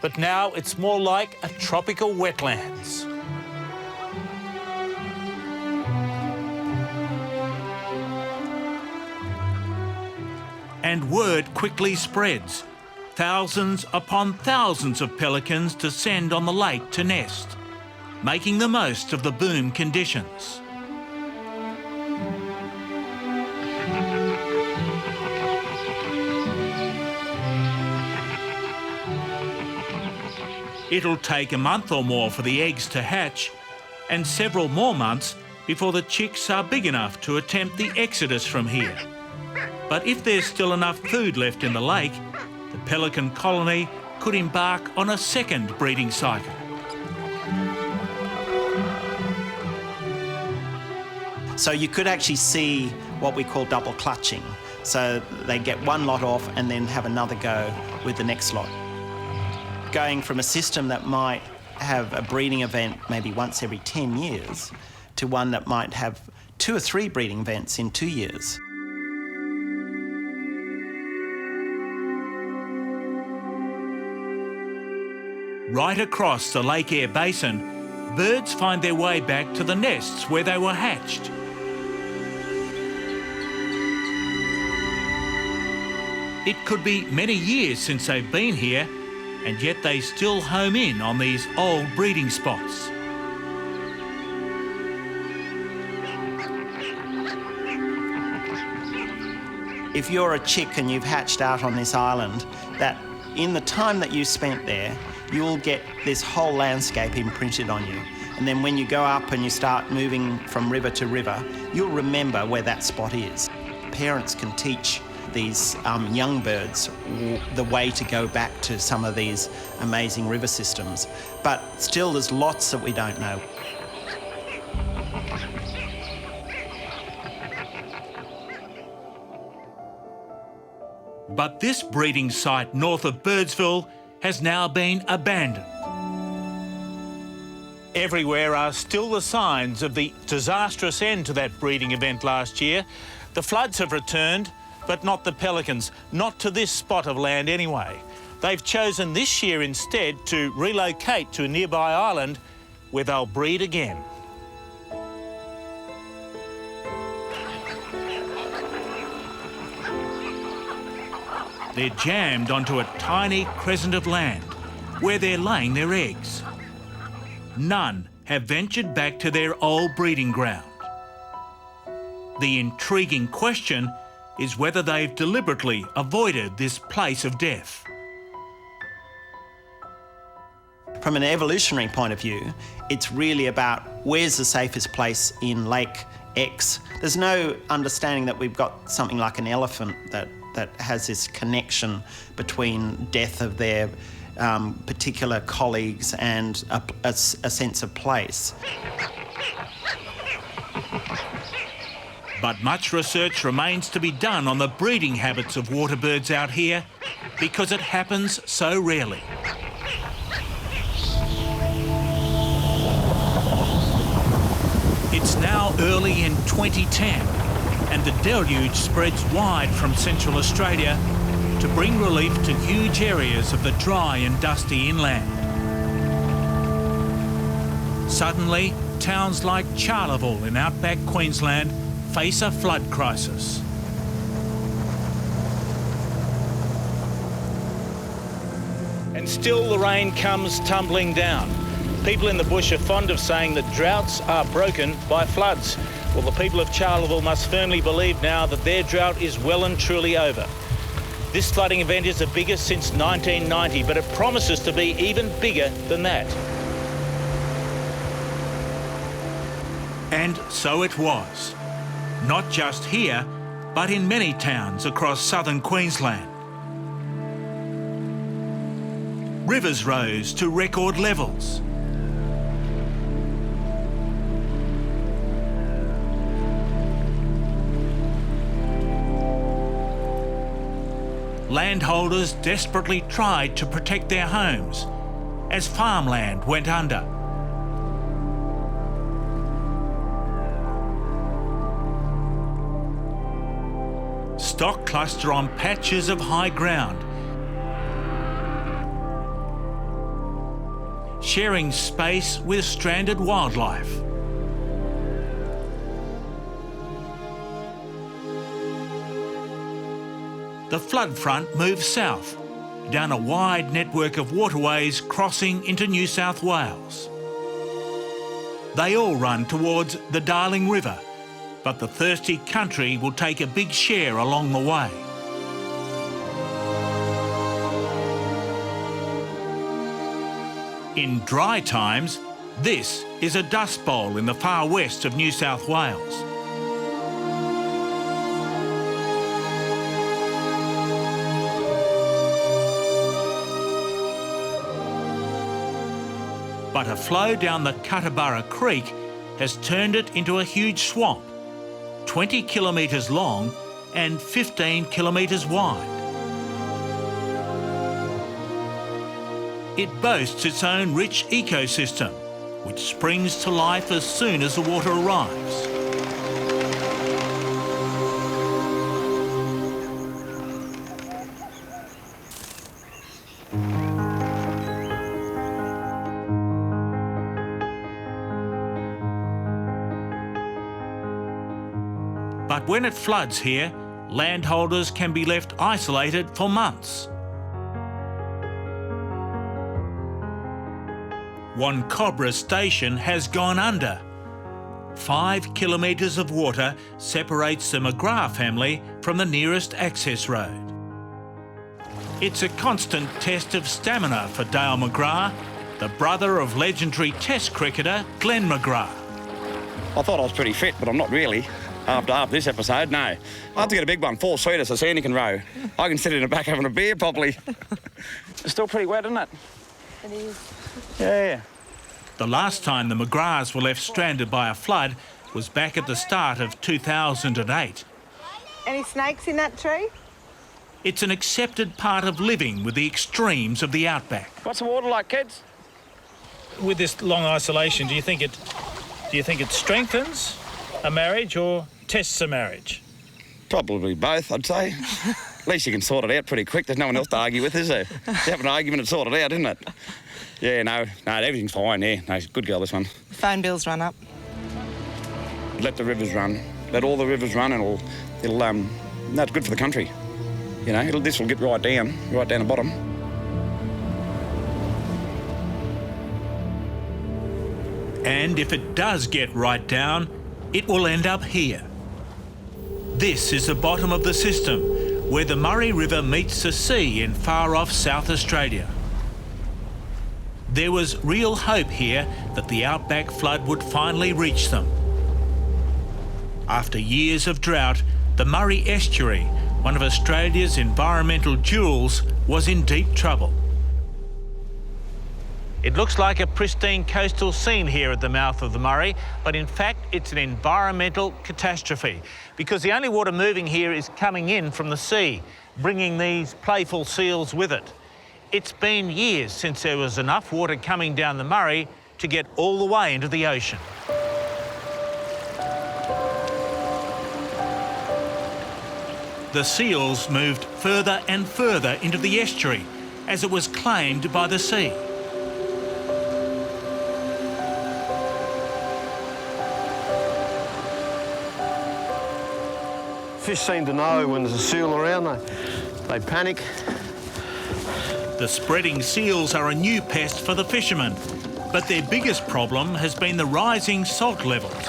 But now it's more like a tropical wetlands. And word quickly spreads. Thousands upon thousands of pelicans descend on the lake to nest, making the most of the boom conditions. It'll take a month or more for the eggs to hatch, and several more months before the chicks are big enough to attempt the exodus from here. But if there's still enough food left in the lake, the pelican colony could embark on a second breeding cycle. So you could actually see what we call double clutching. So they get one lot off and then have another go with the next lot. Going from a system that might have a breeding event maybe once every 10 years to one that might have 2 or 3 breeding events in 2 years. Right across the Lake Eyre basin, birds find their way back to the nests where they were hatched. It could be many years since they've been here, and yet they still home in on these old breeding spots. If you're a chick and you've hatched out on this island, that in the time that you spent there, you'll get this whole landscape imprinted on you. And then when you go up and you start moving from river to river, you'll remember where that spot is. Parents can teach these young birds the way to go back to some of these amazing river systems. But still, there's lots that we don't know. But this breeding site north of Birdsville has now been abandoned. Everywhere are still the signs of the disastrous end to that breeding event last year. The floods have returned, but not the pelicans, not to this spot of land anyway. They've chosen this year instead to relocate to a nearby island where they'll breed again. They're jammed onto a tiny crescent of land where they're laying their eggs. None have ventured back to their old breeding ground. The intriguing question is whether they've deliberately avoided this place of death. From an evolutionary point of view, it's really about where's the safest place in Lake X. There's no understanding that we've got something like an elephant that has this connection between death of their particular colleagues and a sense of place. But much research remains to be done on the breeding habits of water birds out here because it happens so rarely. It's now early in 2010 and the deluge spreads wide from Central Australia to bring relief to huge areas of the dry and dusty inland. Suddenly, towns like Charleville in outback Queensland face a flood crisis. And still the rain comes tumbling down. People in the bush are fond of saying that droughts are broken by floods. Well, the people of Charleville must firmly believe now that their drought is well and truly over. This flooding event is the biggest since 1990, but it promises to be even bigger than that. And so it was. Not just here, but in many towns across southern Queensland. Rivers rose to record levels. Landholders desperately tried to protect their homes as farmland went under. Stock cluster on patches of high ground, sharing space with stranded wildlife. The flood front moves south, down a wide network of waterways crossing into New South Wales. They all run towards the Darling River, but the thirsty country will take a big share along the way. In dry times, this is a dust bowl in the far west of New South Wales. But a flow down the Kookaburra Creek has turned it into a huge swamp, 20 kilometres long and 15 kilometres wide. It boasts its own rich ecosystem, which springs to life as soon as the water arrives. But when it floods here, landholders can be left isolated for months. Wangkangurru station has gone under. 5 kilometres of water separates the McGrath family from the nearest access road. It's a constant test of stamina for Dale McGrath the brother of legendary Test cricketer Glenn McGrath. I thought I was pretty fit, but I'm not really. After this episode, no. I have to get a big one, 4-seater, so Sandy can row. I can sit in the back having a beer properly. It's still pretty wet, isn't it? It is. Yeah. The last time the McGraths were left stranded by a flood was back at the start of 2008. Any snakes in that tree? It's an accepted part of living with the extremes of the outback. What's the water like, kids? With this long isolation, do you think it strengthens a marriage or tests a marriage? Probably both, I'd say. At least you can sort it out pretty quick. There's no one else to argue with, is there? You have an argument and sort it out, isn't it? Yeah, no, everything's fine, yeah. No, good girl, this one. Phone bills run up. Let the rivers run. Let all the rivers run and no, it's good for the country. You know, this will get right down the bottom. And if it does get right down, it will end up here. This is the bottom of the system, where the Murray River meets the sea in far-off South Australia. There was real hope here that the outback flood would finally reach them. After years of drought, the Murray Estuary, one of Australia's environmental jewels, was in deep trouble. It looks like a pristine coastal scene here at the mouth of the Murray, but in fact it's an environmental catastrophe because the only water moving here is coming in from the sea, bringing these playful seals with it. It's been years since there was enough water coming down the Murray to get all the way into the ocean. The seals moved further and further into the estuary as it was claimed by the sea. Fish seem to know when there's a seal around, they panic. The spreading seals are a new pest for the fishermen, but their biggest problem has been the rising salt levels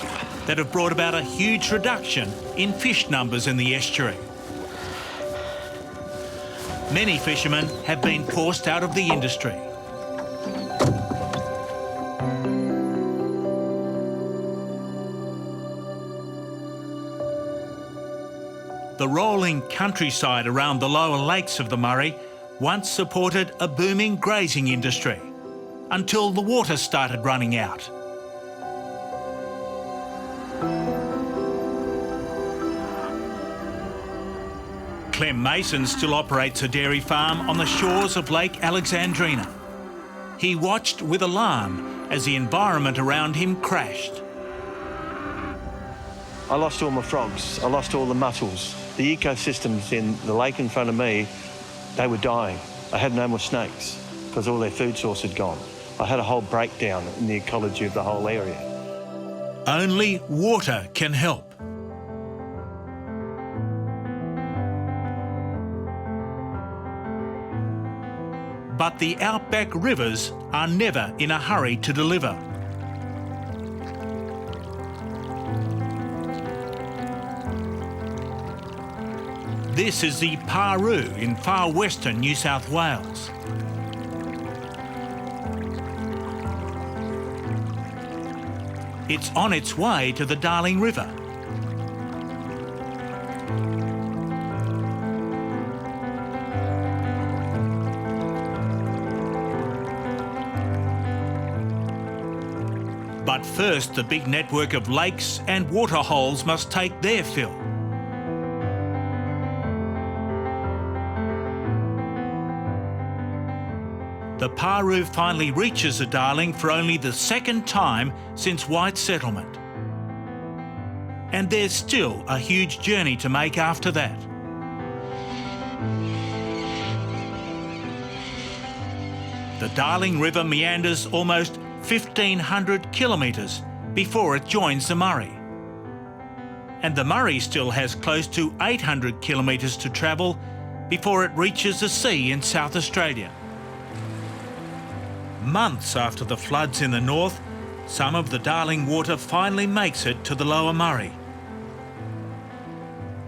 that have brought about a huge reduction in fish numbers in the estuary. Many fishermen have been forced out of the industry. The rolling countryside around the lower lakes of the Murray once supported a booming grazing industry until the water started running out. Clem Mason still operates a dairy farm on the shores of Lake Alexandrina. He watched with alarm as the environment around him crashed. I lost all my frogs, I lost all the mussels. The ecosystems in the lake in front of me, they were dying. I had no more snakes because all their food source had gone. I had a whole breakdown in the ecology of the whole area. Only water can help. But the outback rivers are never in a hurry to deliver. This is the Paroo in far western New South Wales. It's on its way to the Darling River. But first, the big network of lakes and waterholes must take their fill. The Paroo finally reaches the Darling for only the second time since white settlement. And there's still a huge journey to make after that. The Darling River meanders almost 1,500 kilometres before it joins the Murray. And the Murray still has close to 800 kilometres to travel before it reaches the sea in South Australia. Months after the floods in the north, some of the Darling water finally makes it to the lower Murray.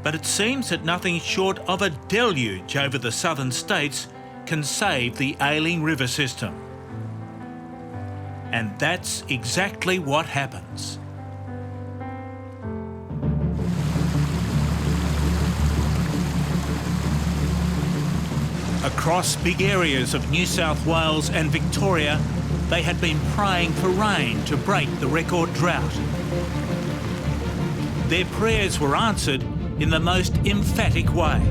But it seems that nothing short of a deluge over the southern states can save the ailing river system. And that's exactly what happens. Across big areas of New South Wales and Victoria, they had been praying for rain to break the record drought. Their prayers were answered in the most emphatic way.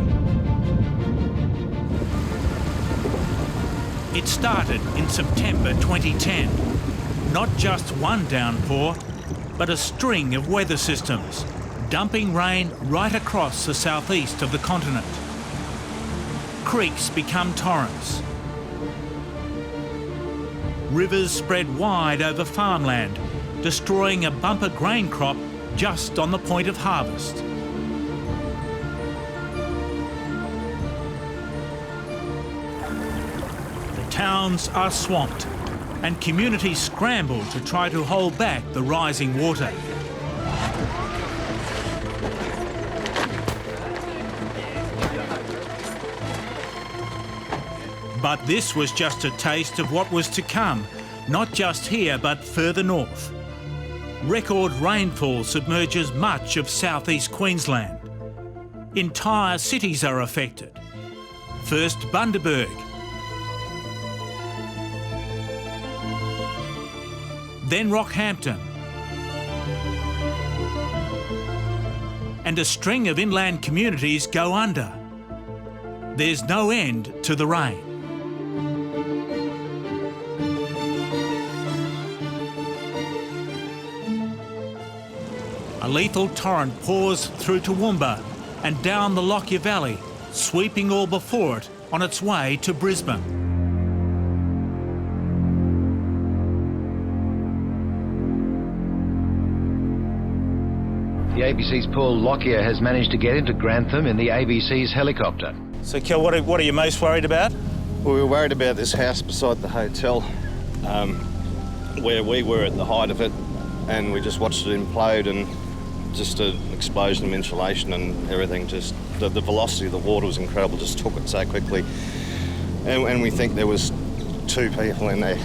It started in September 2010. Not just one downpour, but a string of weather systems, dumping rain right across the southeast of the continent. Creeks become torrents. Rivers spread wide over farmland, destroying a bumper grain crop just on the point of harvest. The towns are swamped, and communities scramble to try to hold back the rising water. But this was just a taste of what was to come, not just here but further north. Record rainfall submerges much of southeast Queensland. Entire cities are affected. First Bundaberg, then Rockhampton, and a string of inland communities go under. There's no end to the rain. A lethal torrent pours through Toowoomba and down the Lockyer Valley, sweeping all before it on its way to Brisbane. The ABC's Paul Lockyer has managed to get into Grantham in the ABC's helicopter. So, Kel, what are you most worried about? Well, we were worried about this house beside the hotel, where we were at the height of it, and we just watched it implode, and just an explosion of insulation and everything. Just the velocity of the water was incredible, just took it so quickly. And we think there was 2 people in there,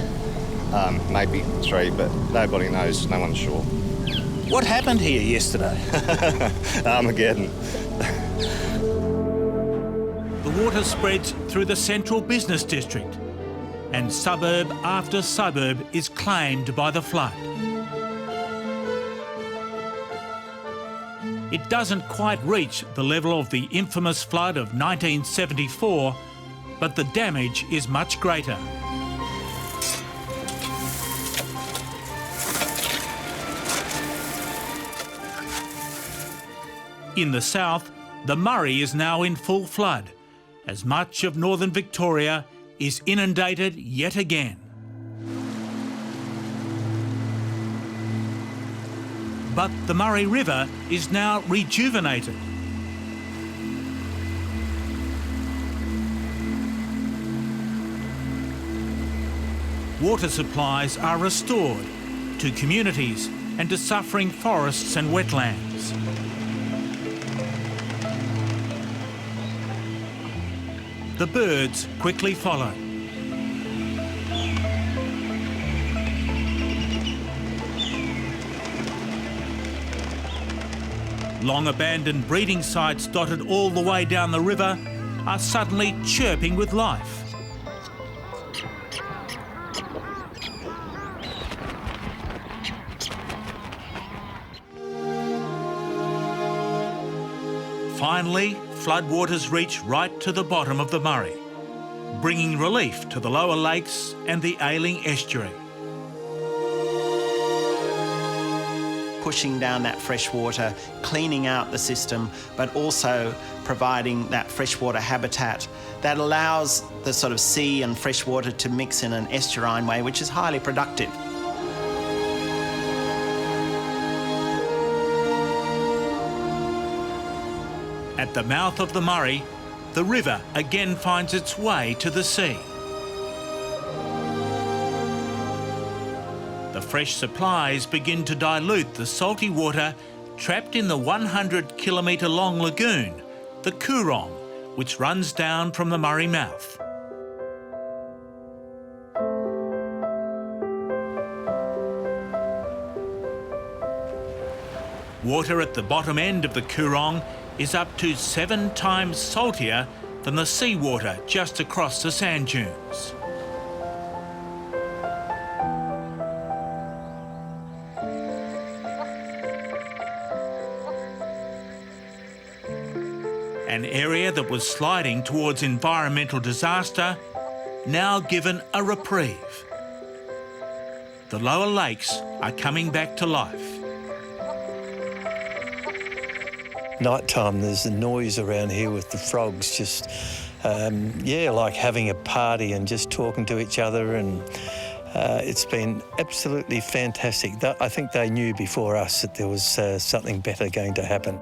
maybe 3, but nobody knows, no one's sure. What happened here yesterday? Armageddon. The water spreads through the central business district, and suburb after suburb is claimed by the flood. It doesn't quite reach the level of the infamous flood of 1974, but the damage is much greater. In the south, the Murray is now in full flood, as much of northern Victoria is inundated yet again. But the Murray River is now rejuvenated. Water supplies are restored to communities and to suffering forests and wetlands. The birds quickly follow. Long abandoned breeding sites dotted all the way down the river are suddenly chirping with life. Finally, floodwaters reach right to the bottom of the Murray, bringing relief to the lower lakes and the ailing estuary. Pushing down that fresh water, cleaning out the system, but also providing that freshwater habitat that allows the sort of sea and freshwater to mix in an estuarine way, which is highly productive. At the mouth of the Murray, the river again finds its way to the sea. The fresh supplies begin to dilute the salty water trapped in the 100-kilometre long lagoon, the Coorong, which runs down from the Murray mouth. Water at the bottom end of the Coorong is up to 7 times saltier than the seawater just across the sand dunes. An area that was sliding towards environmental disaster, now given a reprieve. The lower lakes are coming back to life. Nighttime, there's a noise around here with the frogs just, like having a party and just talking to each other, and it's been absolutely fantastic. I think they knew before us that there was something better going to happen.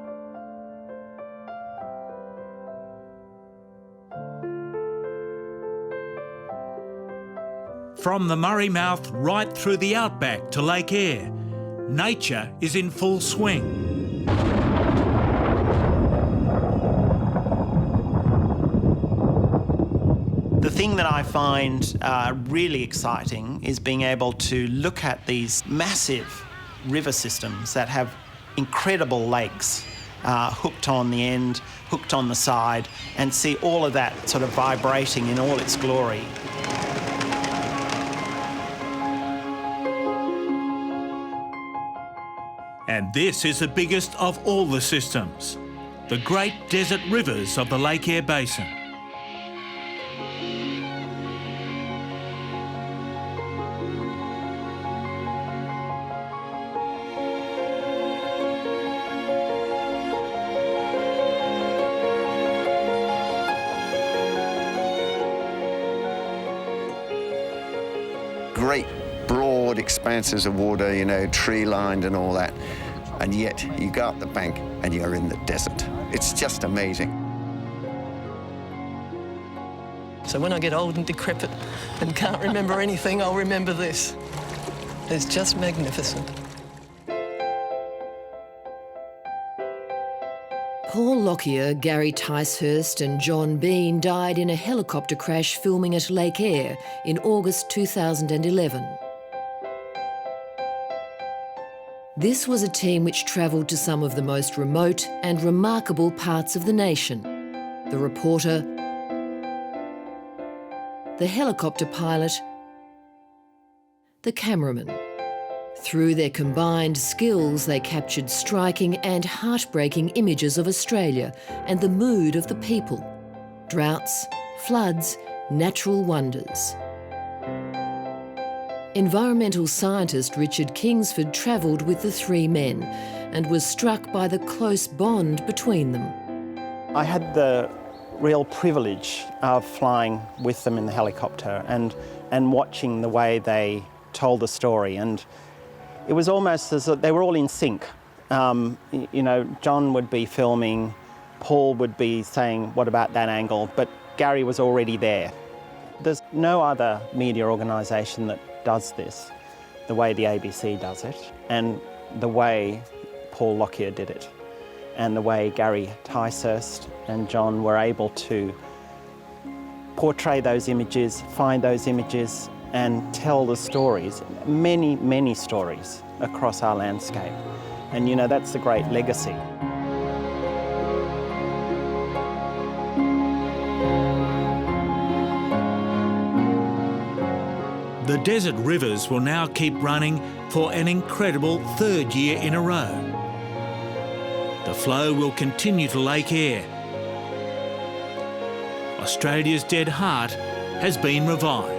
From the Murray mouth right through the outback to Lake Eyre, nature is in full swing. The thing that I find really exciting is being able to look at these massive river systems that have incredible lakes hooked on the end, hooked on the side, and see all of that sort of vibrating in all its glory. And this is the biggest of all the systems, the great desert rivers of the Lake Eyre Basin. Great broad expanses of water, you know, tree-lined and all that. And yet you go up the bank and you're in the desert. It's just amazing. So when I get old and decrepit and can't remember anything, I'll remember this. It's just magnificent. Paul Lockyer, Gary Ticehurst and John Bean died in a helicopter crash filming at Lake Eyre in August 2011. This was a team which travelled to some of the most remote and remarkable parts of the nation. The reporter, the helicopter pilot, the cameraman. Through their combined skills, they captured striking and heartbreaking images of Australia and the mood of the people. Droughts, floods, natural wonders. Environmental scientist Richard Kingsford travelled with the 3 men and was struck by the close bond between them. I had the real privilege of flying with them in the helicopter and watching the way they told the story, and it was almost as though they were all in sync. You know, John would be filming, Paul would be saying, what about that angle? But Gary was already there. There's no other media organisation that does this the way the ABC does it, and the way Paul Lockyer did it, and the way Gary Ticehurst and John were able to portray those images, find those images, and tell the stories, many, many stories across our landscape. And you know, that's the great legacy. The desert rivers will now keep running for an incredible 3rd year in a row. The flow will continue to Lake Eyre. Australia's dead heart has been revived.